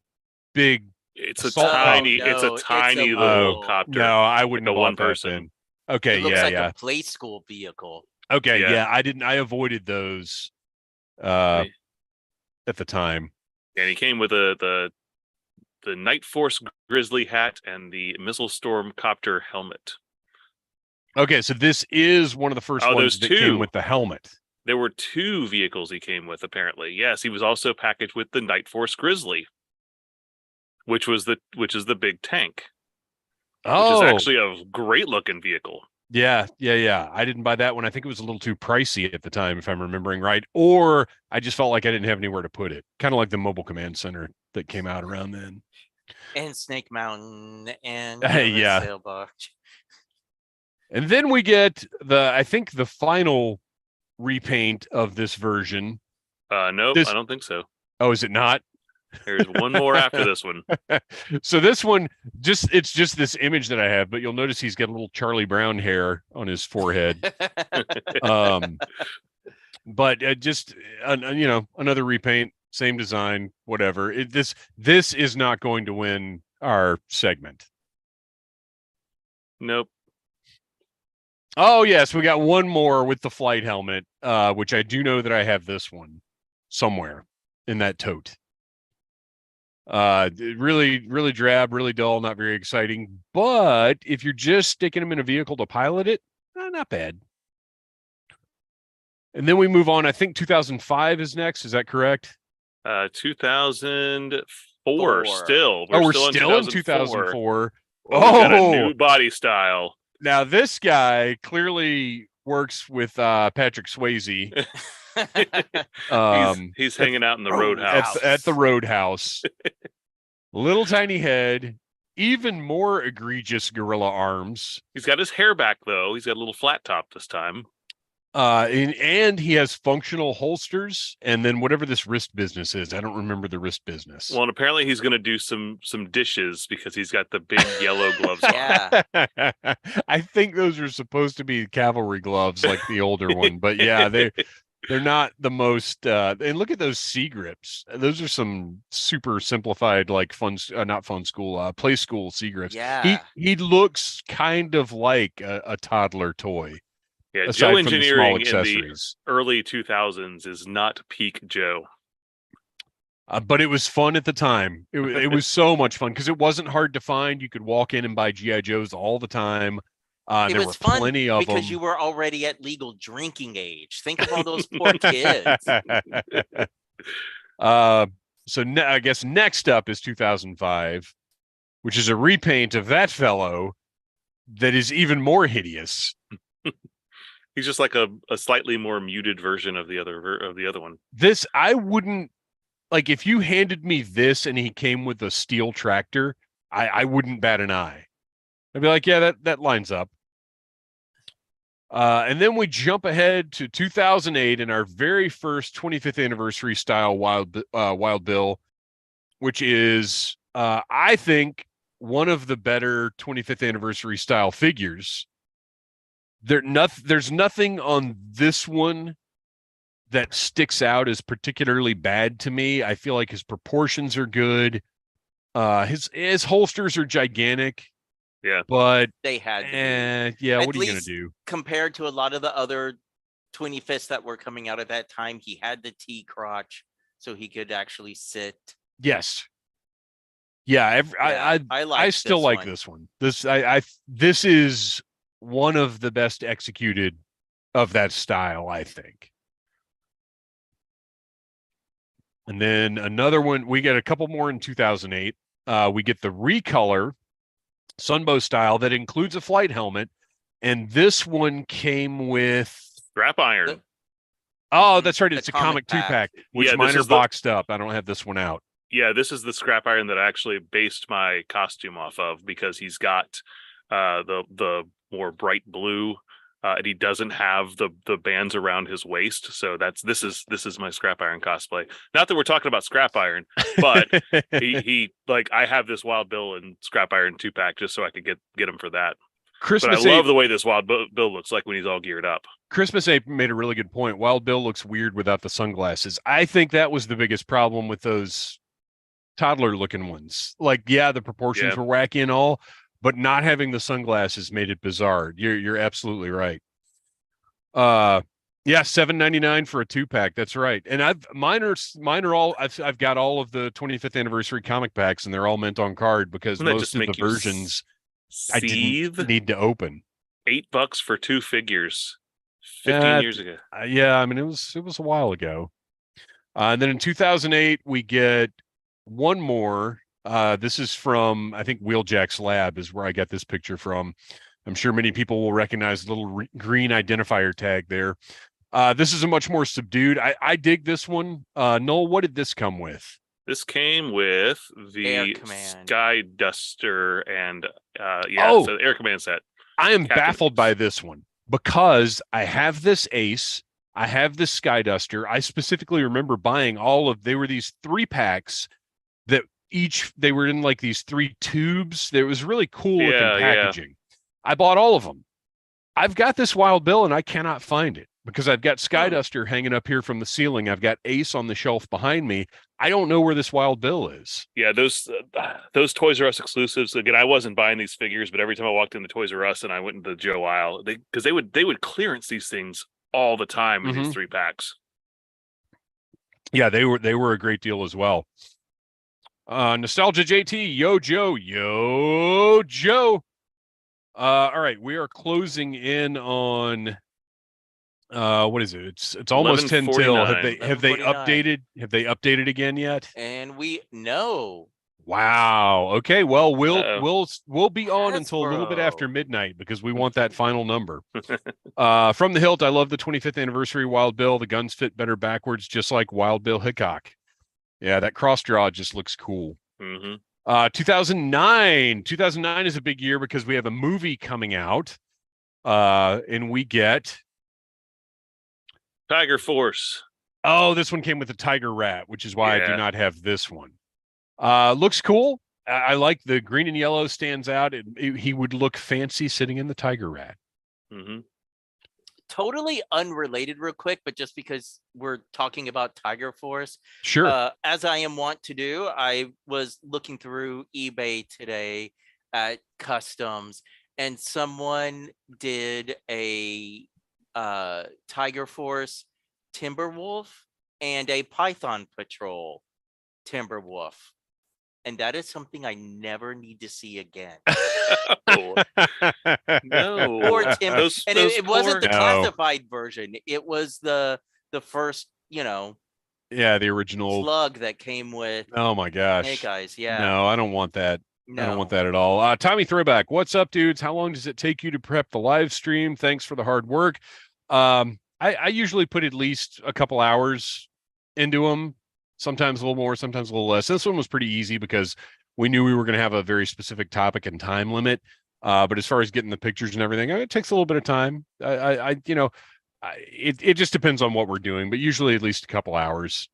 big. It's a tiny little copter. No, I wouldn't know want one person. Then. Okay, it looks like a play school vehicle. Okay, yeah, I avoided those at the time. And he came with the Night Force Grizzly hat and the Missile Storm Copter helmet. Okay, so this is one of the first ones that came with the helmet. There were two vehicles he came with, apparently. Yes, he was also packaged with the Night Force Grizzly, which is the big tank. Oh, which is actually a great looking vehicle. Yeah. I didn't buy that one. I think it was a little too pricey at the time, if I'm remembering right. Or I just felt like I didn't have anywhere to put it. Kind of like the Mobile Command Center that came out around then. And Snake Mountain and Sailboat. And then we get I think the final repaint of this version. Nope, I don't think so. Oh, is it not? There's one more after this one. So this one, it's just this image that I have, but you'll notice he's got a little Charlie Brown hair on his forehead. But just another repaint, same design, whatever. This is not going to win our segment. Nope. Oh yes, we got one more with the flight helmet, which I do know that I have this one somewhere in that tote. Really, really drab, really dull, not very exciting. But if you're just sticking them in a vehicle to pilot it, not bad. And then we move on. I think 2005 is next. Is that correct? 2004 still. We're still in 2004. Oh, got a new body style. Now this guy clearly works with Patrick Swayze. He's hanging out in the Roadhouse. At the Roadhouse. Little tiny head, even more egregious gorilla arms. He's got his hair back though. He's got a little flat top this time. And he has functional holsters, and then whatever this wrist business is, I don't remember the wrist business. Well, and apparently he's going to do some dishes because he's got the big yellow gloves on. Yeah. I think those are supposed to be cavalry gloves, like the older one, but yeah, they're not the most. And look at those C grips; those are some super simplified, like not fun school, play school C grips. Yeah, he looks kind of like a toddler toy. Yeah, Joe engineering in the early 2000s is not peak Joe. But it was fun at the time. It was so much fun because it wasn't hard to find. You could walk in and buy G.I. Joes all the time. There were plenty of them. Because you were already at legal drinking age. Think of all those poor kids. I guess next up is 2005, which is a repaint of that fellow that is even more hideous. He's just like a slightly more muted version of the other one. This, I wouldn't, like, if you handed me this and he came with a steel tractor, I wouldn't bat an eye. I'd be like, yeah, that lines up. And then we jump ahead to 2008 in our very first 25th anniversary style Wild Bill, which is, I think, one of the better 25th anniversary style figures. There's nothing on this one that sticks out as particularly bad to me. I feel like his proportions are good. His holsters are gigantic. Yeah, but they had to be. Yeah, what are you gonna do? Compared to a lot of the other 25ths that were coming out at that time, he had the T crotch, so he could actually sit. Yes. Yeah, I still like this one. This is one of the best executed of that style, I think. And then another one, we get a couple more in 2008. We get the recolor Sunbow style that includes a flight helmet, and this one came with scrap iron. Oh, that's right. It's a comic 2-pack, which mine are boxed up. I don't have this one out. Yeah, this is the scrap iron that I actually based my costume off of because he's got the more bright blue, and he doesn't have the bands around his waist. So this is my scrap iron cosplay. Not that we're talking about scrap iron, but he like I have this Wild Bill and scrap iron 2-pack just so I could get him for that. But I love the way this Wild Bill looks like when he's all geared up. Christmas Ape made a really good point. Wild Bill looks weird without the sunglasses. I think that was the biggest problem with those toddler looking ones. Like, yeah, the proportions were wacky and all, but not having the sunglasses made it bizarre. You're absolutely right. Yeah, $7.99 for a 2-pack. That's right. And mine are all I've got all of the 25th anniversary comic packs, and they're all mint on card because most of the versions I didn't need to open. $8 for 2 figures 15 years ago. Yeah, I mean it was a while ago. And then in 2008 we get one more. This is from, I think, Wheeljack's Lab is where I got this picture from. I'm sure many people will recognize the little green identifier tag there. This is a much more subdued. I dig this one. Noel, what did this come with? This came with the Sky Duster and so the Air Command set. I am baffled by this one because I have this Ace. I have this Sky Duster. I specifically remember buying they were these 3-packs that they were in like these 3 tubes. There was really cool looking packaging. Yeah. I bought all of them. I've got this Wild Bill and I cannot find it because I've got Sky Duster hanging up here from the ceiling. I've got Ace on the shelf behind me. I don't know where this Wild Bill is. Yeah, those Toys R Us exclusives. Again, I wasn't buying these figures, but every time I walked into Toys R Us and I went into the Joe aisle, because they would clearance these things all the time in these 3-packs. Yeah, they were a great deal as well. Nostalgia JT, yo Joe. All right, we are closing in on What is it? It's almost 10 till. Have they 11:49. Have they updated again yet? And we know. Wow. Okay. Well, we'll be on until a little bit after Hasbro. midnight because we want that final number. From the hilt, I love the 25th anniversary Wild Bill. The guns fit better backwards, just like Wild Bill Hickok. Yeah, that cross draw just looks cool. 2009. 2009 is a big year because we have a movie coming out, and we get Tiger Force. Oh, this one came with a tiger rat, which is why I do not have this one. Looks cool. I like the green and yellow stands out. He would look fancy sitting in the tiger rat. Totally unrelated real quick, but just because we're talking about Tiger Force. Sure. As I am wont to do, I was looking through eBay today at customs, and someone did a Tiger Force Timberwolf and a Python Patrol Timberwolf. And that is something I never need to see again. No. Or Tim, and it wasn't the classified version. It was the first, the original slug that came with. Oh my gosh. Snake Eyes. Yeah. No, I don't want that. No. I don't want that at all. Tommy Throwback, what's up, dudes? How long does it take you to prep the live stream? Thanks for the hard work. I usually put at least a couple hours into them. Sometimes a little more, sometimes a little less. This one was pretty easy because we knew we were going to have a very specific topic and time limit. But as far as getting the pictures and everything, it takes a little bit of time. It just depends on what we're doing, but usually at least a couple hours.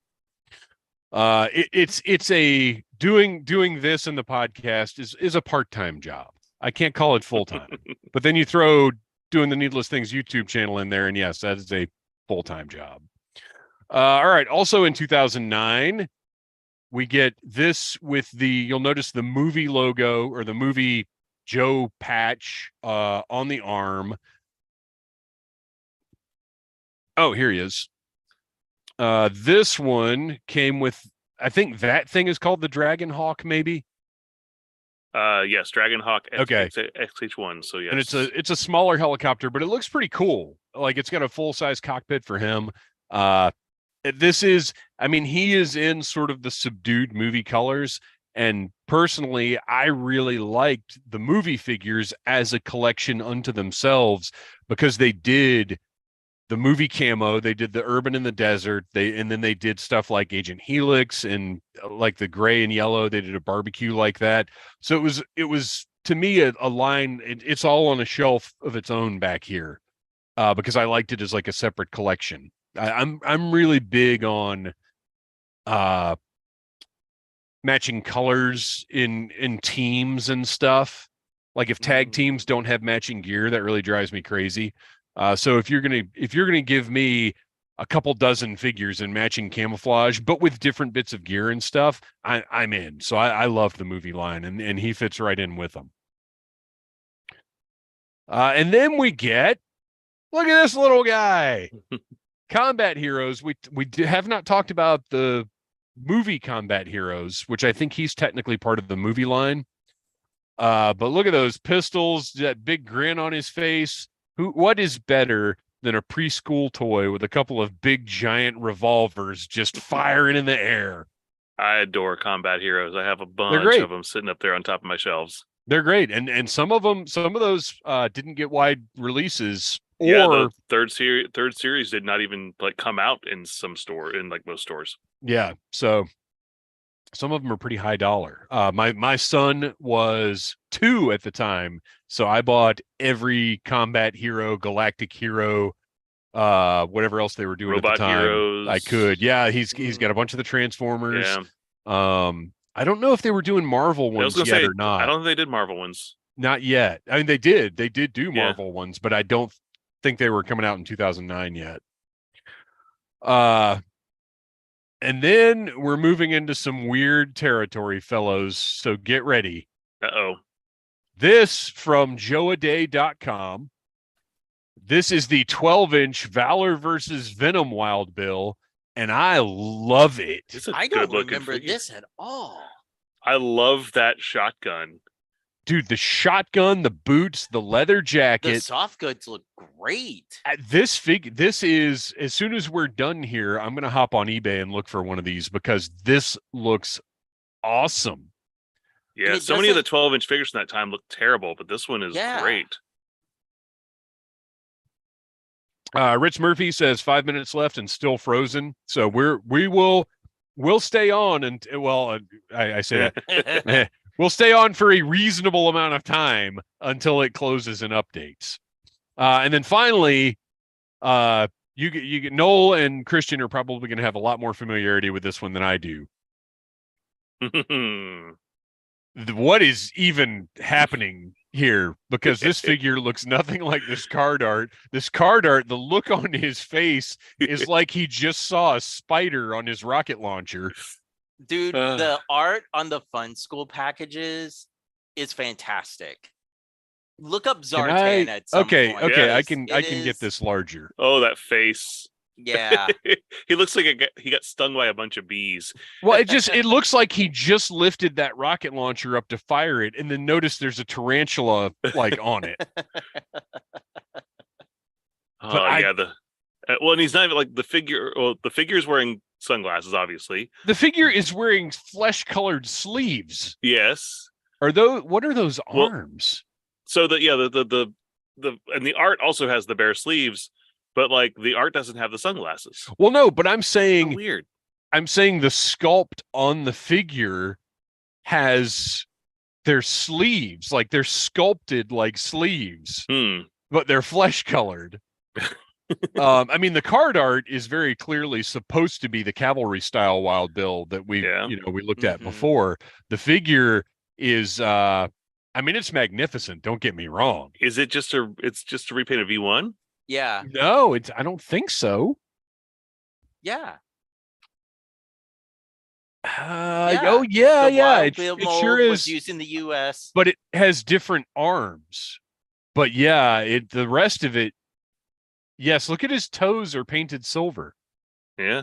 It's a doing this in the podcast is a part-time job. I can't call it full-time. But then you throw doing the Needless Things YouTube channel in there, and yes, that is a full-time job. All right. Also in 2009, we get this with you'll notice the movie logo or the movie Joe patch on the arm. Oh, here he is. This one came with, I think that thing is called the Dragonhawk, maybe. Yes, Dragonhawk. Okay. XH1. So yes, and it's a smaller helicopter, but it looks pretty cool. Like it's got a full-size cockpit for him. This is, he is in sort of the subdued movie colors. And personally, I really liked the movie figures as a collection unto themselves because they did the movie camo, they did the urban in the desert, and then they did stuff like Agent Helix and like the gray and yellow. They did a barbecue like that. So it was to me a line. It's all on a shelf of its own back here because I liked it as like a separate collection. I'm really big on matching colors in teams and stuff. Like if tag teams don't have matching gear, that really drives me crazy. So if you're gonna give me a couple dozen figures in matching camouflage, but with different bits of gear and stuff, I'm in. So I love the movie line, and he fits right in with them. And then we get, look at this little guy. Combat Heroes. We have not talked about the movie Combat Heroes, which I think he's technically part of the movie line. But look at those pistols, that big grin on his face. What is better than a preschool toy with a couple of big giant revolvers just firing in the air? I adore Combat Heroes. I have a bunch of them sitting up there on top of my shelves. They're great, and some of those didn't get wide releases. The third series did not even come out in most stores. Yeah, so some of them are pretty high dollar. My son was 2 at the time, so I bought every Combat Hero, Galactic Hero, whatever else they were doing Robot at the time. Heroes. I could. Yeah, he's got a bunch of the Transformers. Yeah. I don't know if they were doing Marvel ones yet or not. I don't think they did Marvel ones. Not yet. They did. They did do Marvel ones, but I don't think they were coming out in 2009 yet. And then we're moving into some weird territory, fellows. So get ready. Uh-oh. This from joeaday.com. This is the 12-inch Valor versus Venom Wild Bill, and I love it. I don't remember this at all. I love that shotgun. Dude, the shotgun, the boots, the leather jacket. The soft goods look great. This is, as soon as we're done here, I'm going to hop on eBay and look for one of these because this looks awesome. Yeah, so many of the 12-inch figures from that time look terrible, but this one is great. Rich Murphy says 5 minutes left and still frozen. So we'll stay on, and I say that we'll stay on for a reasonable amount of time until it closes and updates. And then finally, you get Noel and Kristian are probably going to have a lot more familiarity with this one than I do. What is even happening here? Because this figure looks nothing like this card art. This card art, the look on his face is like he just saw a spider on his rocket launcher. Dude, the art on the Fun School packages is fantastic. Look up Zartan at some point. Okay, yes, I can get this larger. Oh, that face. Yeah. He looks like he got stung by a bunch of bees. Well, it looks like he just lifted that rocket launcher up to fire it, and then notice there's a tarantula like on it. And he's not even like the figure. Well, the figure's wearing sunglasses, obviously. The figure is wearing flesh-colored sleeves. Yes. What are those arms? So the art also has the bare sleeves. But like the art doesn't have the sunglasses. Well, no, but I'm saying weird. I'm saying the sculpt on the figure has their sleeves, like they're sculpted like sleeves, but they're flesh colored. I mean, the card art is very clearly supposed to be the cavalry style Wild Bill that we looked at before. The figure is, I mean, it's magnificent. Don't get me wrong. Is it just a repaint of V1? Yeah. No, I don't think so. Yeah. Oh yeah. It sure is. Was used in the U.S., but it has different arms. But yeah, the rest of it. Yes, look at his toes are painted silver. Yeah.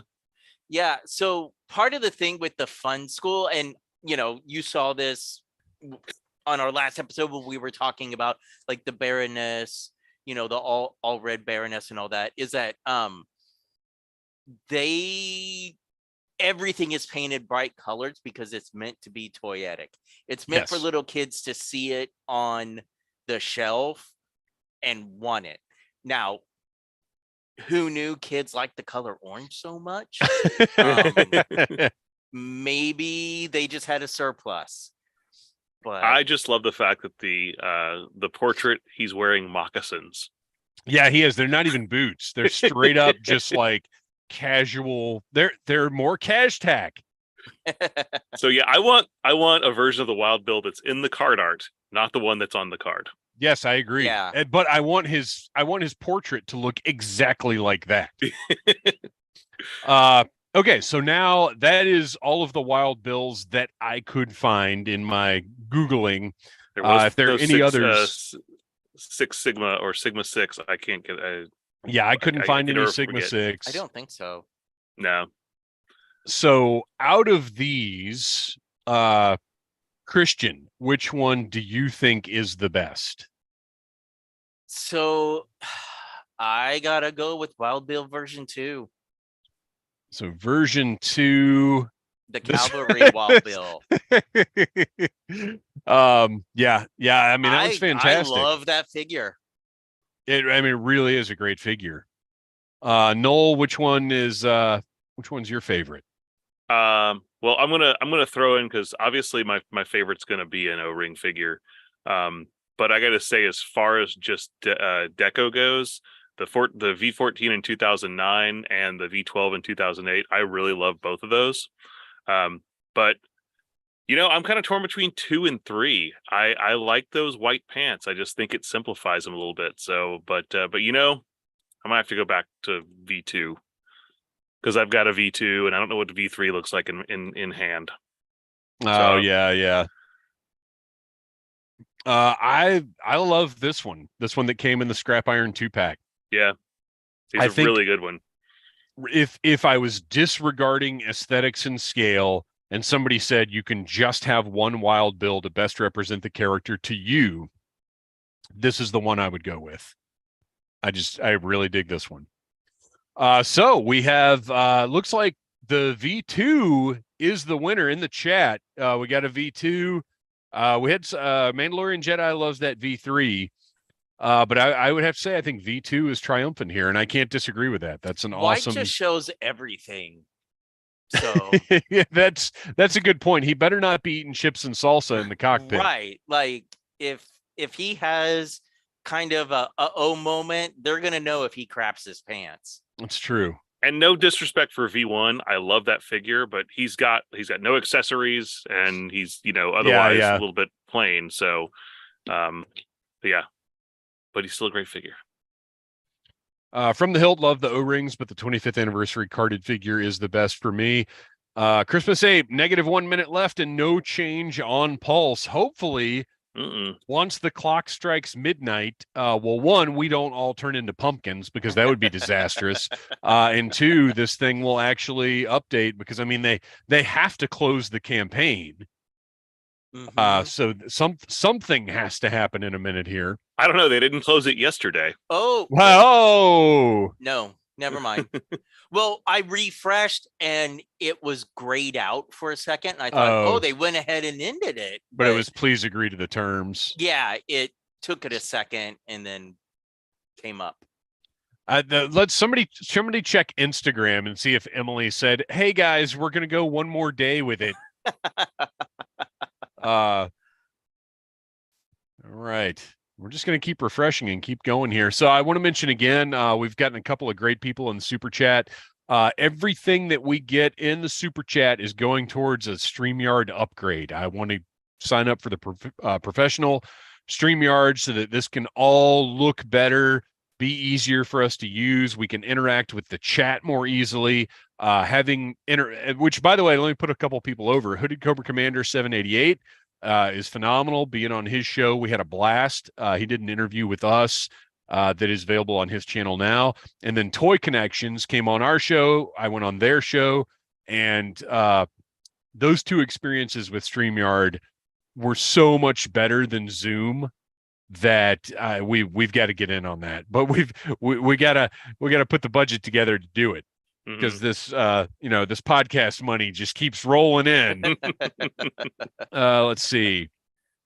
Yeah. So part of the thing with the Fun School, and you saw this on our last episode when we were talking about like the Baroness. The all red Baroness and all that, is that everything is painted bright colors because it's meant to be toyetic. It's meant for little kids to see it on the shelf and want it. Now, who knew kids like the color orange so much? Maybe they just had a surplus. But I just love the fact that the portrait, he's wearing moccasins. Yeah, he is. They're not even boots. They're straight up just like casual. They're more cash tack. So yeah, I want a version of the Wild Bill that's in the card art, not the one that's on the card. Yes, I agree. Yeah. But I want his portrait to look exactly like that. Okay, so now that is all of the Wild Bills that I could find in my Googling. If there are any others, Six Sigma or Sigma 6, I can't get. I couldn't find any Sigma 6. I don't think so. No. So out of these, Kristian, which one do you think is the best? So I gotta go with Wild Bill version 2. So version 2, the cavalry Wild Bill. Yeah. I mean, that was fantastic. I love that figure. It really is a great figure. Noel, which one's your favorite? Well, I'm gonna throw in, because obviously my favorite's gonna be an O-ring figure. But I gotta say, as far as just deco goes, the V14 in 2009 and the V12 in 2008, I really love both of those. But I'm kind of torn between 2 and 3. I like those white pants. I just think it simplifies them a little bit. So, but I might have to go back to V2, because I've got a V2 and I don't know what the V3 looks like in hand. Oh, yeah. I love this one that came in the scrap iron 2-pack. Yeah, he's a really good one. If I was disregarding aesthetics and scale, and somebody said you can just have one wild build to best represent the character to you, this is the one I would go with. I really dig this one. So we have, looks like the V2 is the winner in the chat. We got a V2. We had Mandalorian Jedi loves that V3. But I would have to say I think V2 is triumphant here, and I can't disagree with that. That's an awesome. White just shows everything. So yeah, that's a good point. He better not be eating chips and salsa in the cockpit. Right. Like if he has kind of a moment, they're gonna know if he craps his pants. That's true. And no disrespect for V1, I love that figure, but he's got no accessories, and he's otherwise a little bit plain. So, yeah, but he's still a great figure. From the Hilt, love the O-rings, but the 25th anniversary carded figure is the best for me. Christmas Ape, -1 minute left and no change on Pulse. Hopefully, once the clock strikes midnight, one, we don't all turn into pumpkins because that would be disastrous. And two, this thing will actually update because, I mean, they have to close the campaign. So something has to happen in a minute here. I don't know. They didn't close it yesterday. Oh, whoa! No, never mind. Well, I refreshed and it was grayed out for a second. And I thought, they went ahead and ended it. But it was please agree to the terms. Yeah, it took it a second and then came up. Let somebody check Instagram and see if Emily said, "Hey guys, we're gonna go one more day with it." All right. We're just going to keep refreshing and keep going here. So I want to mention again, we've gotten a couple of great people in the super chat. Everything that we get in the super chat is going towards a StreamYard upgrade. I want to sign up for the professional StreamYard so that this can all look better, be easier for us to use. We can interact with the chat more easily. Which, by the way, let me put a couple people over. Hooded Cobra Commander 788 is phenomenal. Being on his show, we had a blast. He did an interview with us that is available on his channel now. And then Toy Connections came on our show. I went on their show, and those two experiences with StreamYard were so much better than Zoom that we've got to get in on that. But we gotta put the budget together to do it. Because this this podcast money just keeps rolling in. Let's see.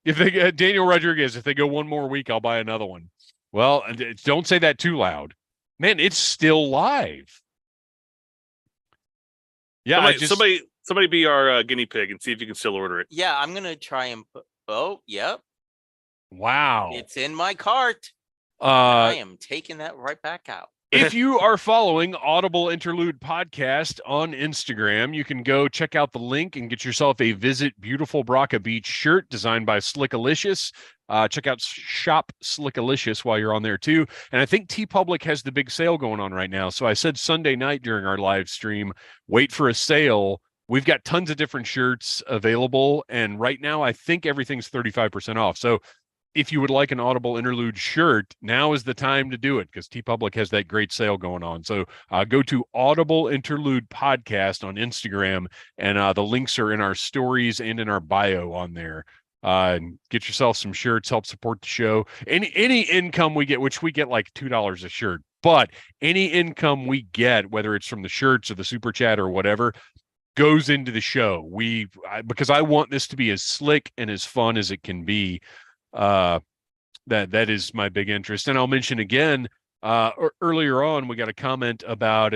If they Daniel Rodriguez, if they go one more week, I'll buy another one. Well, don't say that too loud. Man, it's still live. Yeah, somebody be our guinea pig and see if you can still order it. Yeah, I'm gonna try and put. Oh, yep. Wow. It's in my cart. I am taking that right back out. If you are following Audible Interlude Podcast on Instagram, you can go check out the link and get yourself a Visit Beautiful Braca Beach shirt designed by Slickalicious. Check out Shop Slickalicious while you're on there too. And I think TeePublic has the big sale going on right now. So I said Sunday night during our live stream, wait for a sale. We've got tons of different shirts available. And right now, I think everything's 35% off. So if you would like an Audible Interlude shirt, now is the time to do it because TeePublic has that great sale going on. So go to Audible Interlude Podcast on Instagram, and the links are in our stories and in our bio on there. Get yourself some shirts, help support the show. Any income we get, which we get like $2 a shirt, but any income we get, whether it's from the shirts or the super chat or whatever, goes into the show. Because I want this to be as slick and as fun as it can be. That is my big interest. And I'll mention again, earlier on, we got a comment about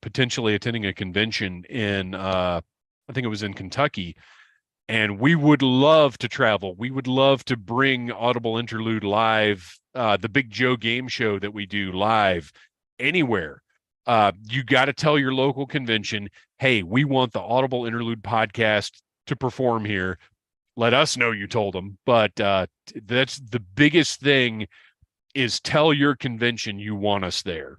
potentially attending a convention in, I think it was in Kentucky. And we would love to travel. We would love to bring Audible Interlude live, the Big Joe game show that we do live anywhere. You got to tell your local convention, hey, we want the Audible Interlude podcast to perform here. Let us know you told them. But that's the biggest thing, is tell your convention you want us there.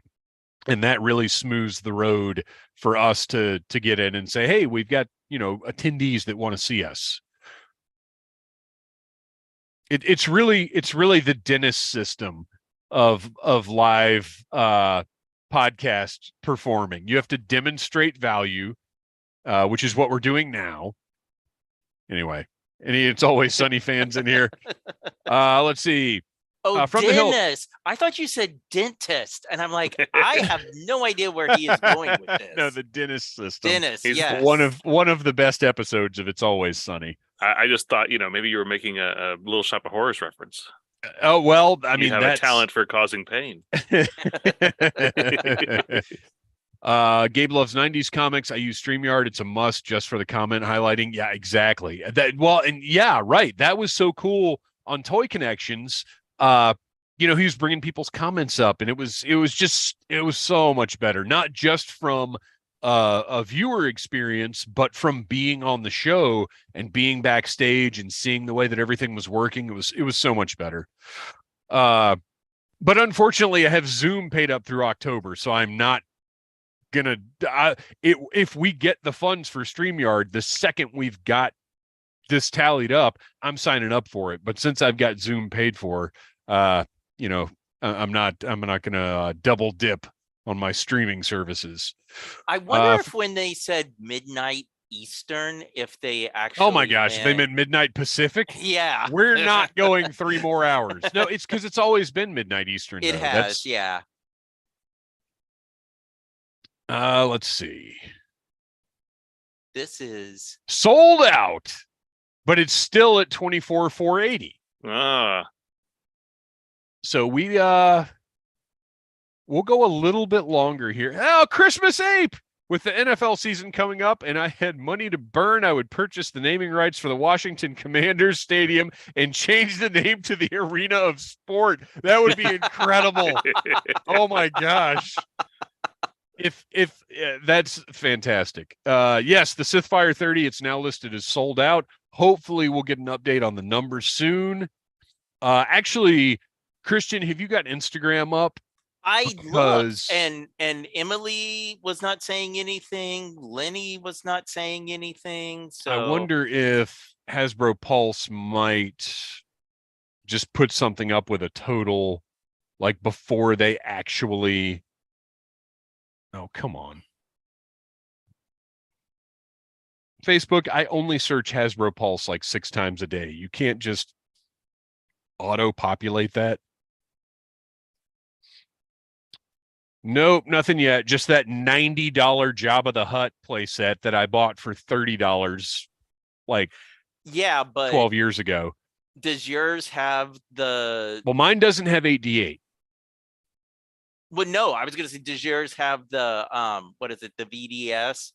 And that really smooths the road for us to get in and say, hey, we've got, attendees that want to see us. It's really the dentist system of live podcast performing. You have to demonstrate value, which is what we're doing now. Anyway, any It's Always Sunny fans in here? Let's see. Oh, from the Hill. I thought you said dentist, and I'm like, I have no idea where he is going with this. No, the dentist system. Dentist, He's yes. one of the best episodes of It's Always Sunny. I just thought, maybe you were making a Little Shop of Horrors reference. Oh, well, I mean, you have a talent for causing pain. Gabe loves 90s comics. I use StreamYard. It's a must just for the comment highlighting. Yeah, exactly. Right. That was so cool on Toy Connections. He was bringing people's comments up, and it was so much better, not just from a viewer experience, but from being on the show and being backstage and seeing the way that everything was working. It was so much better. But unfortunately, I have Zoom paid up through October, so I'm not gonna. If we get the funds for StreamYard, the second we've got this tallied up, I'm signing up for it. But since I've got Zoom paid for, I'm not gonna double dip on my streaming services. I wonder if when they said midnight Eastern, if they actually. Oh my gosh, they meant midnight Pacific. Yeah, we're not going 3 more hours. No, it's because it's always been midnight Eastern. It has, yeah. Let's see. This is sold out, but it's still at $24,480. So we'll go a little bit longer here. Oh, Christmas Ape! With the NFL season coming up and I had money to burn, I would purchase the naming rights for the Washington Commanders Stadium and change the name to the Arena of Sport. That would be incredible. Oh my gosh. If that's fantastic. Yes, the Sithfire 30, it's now listed as sold out. Hopefully we'll get an update on the numbers soon. Actually, Kristian, have you got Instagram up? I looked, and Emily was not saying anything. Lenny was not saying anything. So I wonder if Hasbro Pulse might just put something up with a total, like before they actually. Oh, come on. Facebook, I only search Hasbro Pulse like 6 times a day. You can't just auto-populate that. Nope, nothing yet. Just that $90 Jabba the Hutt playset that I bought for $30 like 12 years ago. Does yours have the... Well, mine doesn't have 8D8. Well, no, I was going to say, does yours have the, what is it, the VDS,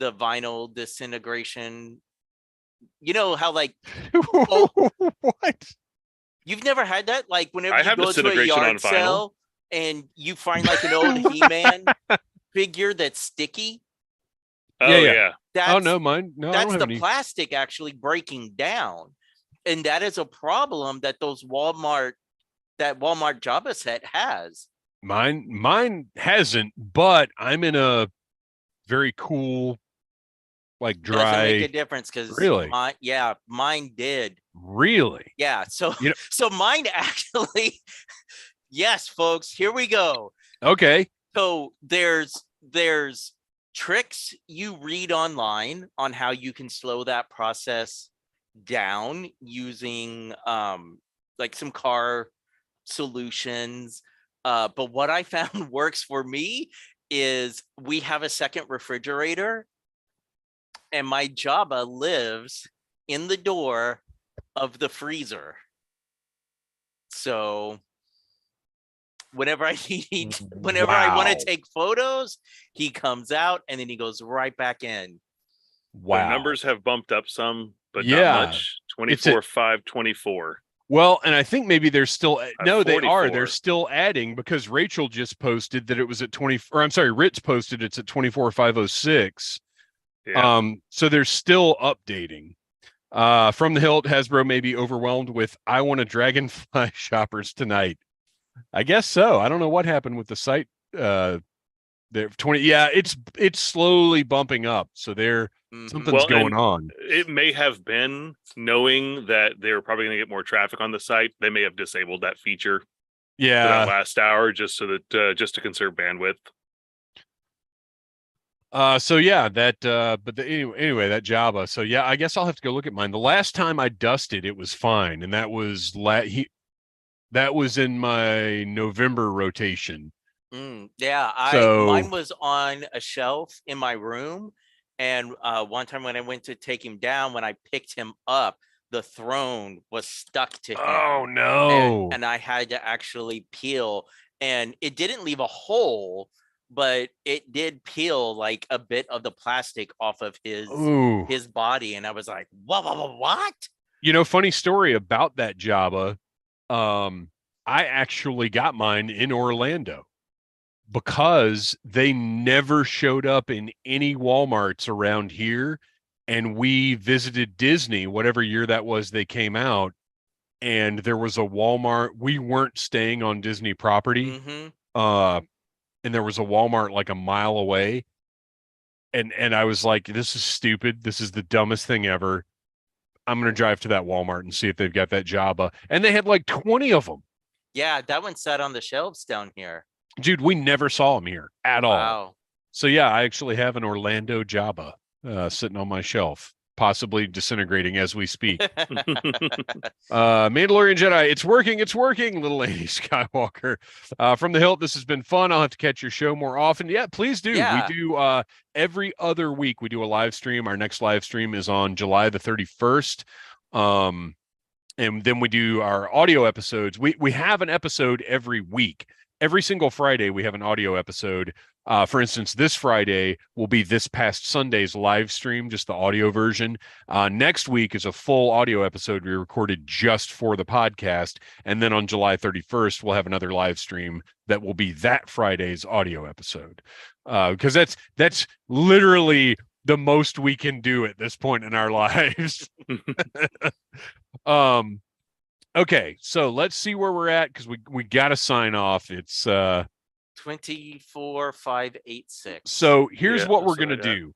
the vinyl disintegration? You know how, like... What? You've never had that? Like, whenever I you have go to a yard sale and you find, like, an old He-Man figure that's sticky? Oh, yeah. That's the plastic actually breaking down. And that is a problem that Walmart Jabba set has. Mine hasn't, but I'm in a very cool, like dry. Doesn't make a difference because really, mine did. Really? Yeah. So so mine actually. Yes, folks. Here we go. Okay. So there's tricks you read online on how you can slow that process down using like some car solutions. But what I found works for me is we have a second refrigerator and my Jabba lives in the door of the freezer. So whenever I want to take photos, he comes out and then he goes right back in. Wow. The numbers have bumped up some, but not much. 24,524. Well, and I think maybe they're still they're still adding because Rachel just posted that it was at 20, or I'm sorry, Ritz posted it's at 24,506. Yeah. So they're still updating. From the Hilt, Hasbro may be overwhelmed with I want a Dragonfly shoppers tonight. I guess so. I don't know what happened with the site. They're 20. Yeah, it's slowly bumping up. So something's going on. It may have been knowing that they were probably going to get more traffic on the site. They may have disabled that feature. Yeah, for that last hour just so that just to conserve bandwidth. So yeah, anyway, that Java. So yeah, I guess I'll have to go look at mine. The last time I dusted, it was fine, and that was in my November rotation. Yeah, So mine was on a shelf in my room, and one time when I went to take him down, when I picked him up, the throne was stuck to him. Oh no! And I had to actually peel, and it didn't leave a hole, but it did peel like a bit of the plastic off of his body, and I was like, what? You know, funny story about that Java. I actually got mine in Orlando because they never showed up in any Walmarts around here. And we visited Disney, whatever year that was they came out, and there was a Walmart. We weren't staying on Disney property. And there was a Walmart like a mile away. And I was like, this is stupid. This is the dumbest thing ever. I'm going to drive to that Walmart and see if they've got that Jabba. And they had like 20 of them. Yeah, that one sat on the shelves down here. Dude, we never saw them here at all. Wow. So yeah, I actually have an Orlando Jabba sitting on my shelf, possibly disintegrating as we speak. Mandalorian Jedi, it's working, little lady Skywalker. From the hilt, this has been fun. I'll have to catch your show more often. Yeah, please do. Yeah. We do every other week we do a live stream. Our next live stream is on July the 31st. And then we do our audio episodes. We have an episode every week. Every single Friday, we have an audio episode. For instance, this Friday will be this past Sunday's live stream, just the audio version. Next week is a full audio episode we recorded just for the podcast. And then on July 31st, we'll have another live stream that will be that Friday's audio episode. Because that's literally the most we can do at this point in our lives. Okay, so let's see where we're at because we got to sign off. It's 24,586. So here's what we're gonna do.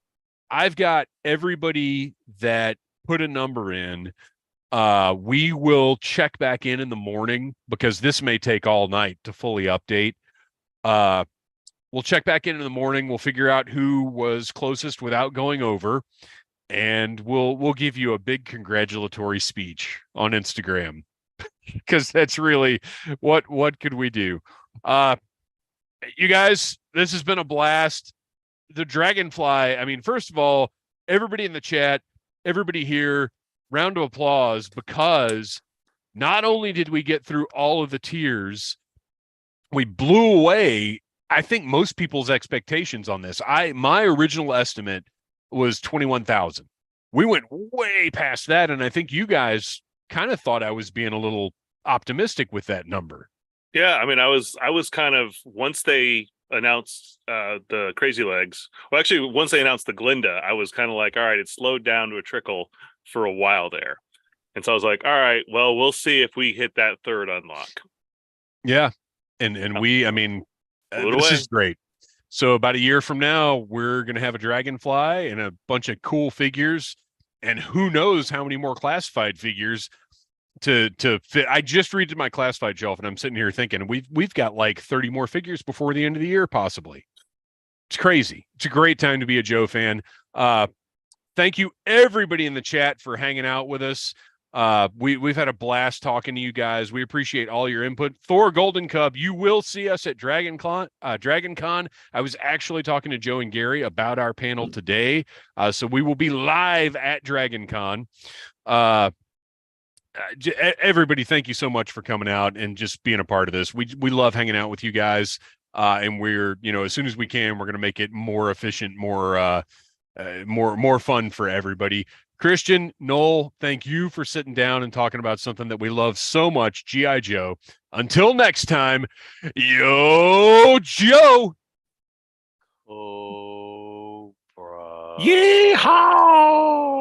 I've got everybody that put a number in. We will check back in the morning because this may take all night to fully update. We'll check back in the morning. We'll figure out who was closest without going over, and we'll give you a big congratulatory speech on Instagram. Because that's really what could we do? You guys, this has been a blast. The Dragonfly, I mean, first of all, everybody in the chat, everybody here, round of applause, because not only did we get through all of the tiers, we blew away, I think, most people's expectations on this. My original estimate was 21,000. We went way past that, and I think you guys kind of thought I was being a little optimistic with that number. Yeah, I mean, I was kind of, once they announced the Crazy Legs, well, actually, once they announced the Glinda, I was kind of like, all right, it slowed down to a trickle for a while there. And so I was like, all right, well, we'll see if we hit that third unlock. Yeah. And we, I mean, this is great. So about a year from now, we're going to have a Dragonfly and a bunch of cool figures. And who knows how many more classified figures to fit. I just redid my classified shelf, and I'm sitting here thinking we've got like 30 more figures before the end of the year, possibly. It's crazy. It's a great time to be a Joe fan. Thank you everybody in the chat for hanging out with us. We've had a blast talking to you guys. We appreciate all your input. Thor Golden Cub, you will see us at DragonCon. I was actually talking to Joe and Gary about our panel today. So we will be live at DragonCon. Everybody, thank you so much for coming out and just being a part of this. We love hanging out with you guys. And we're, as soon as we can, we're going to make it more efficient, more fun for everybody. Kristian, Noel, thank you for sitting down and talking about something that we love so much, G.I. Joe. Until next time, yo, Joe. Oh, bro. Yeehaw!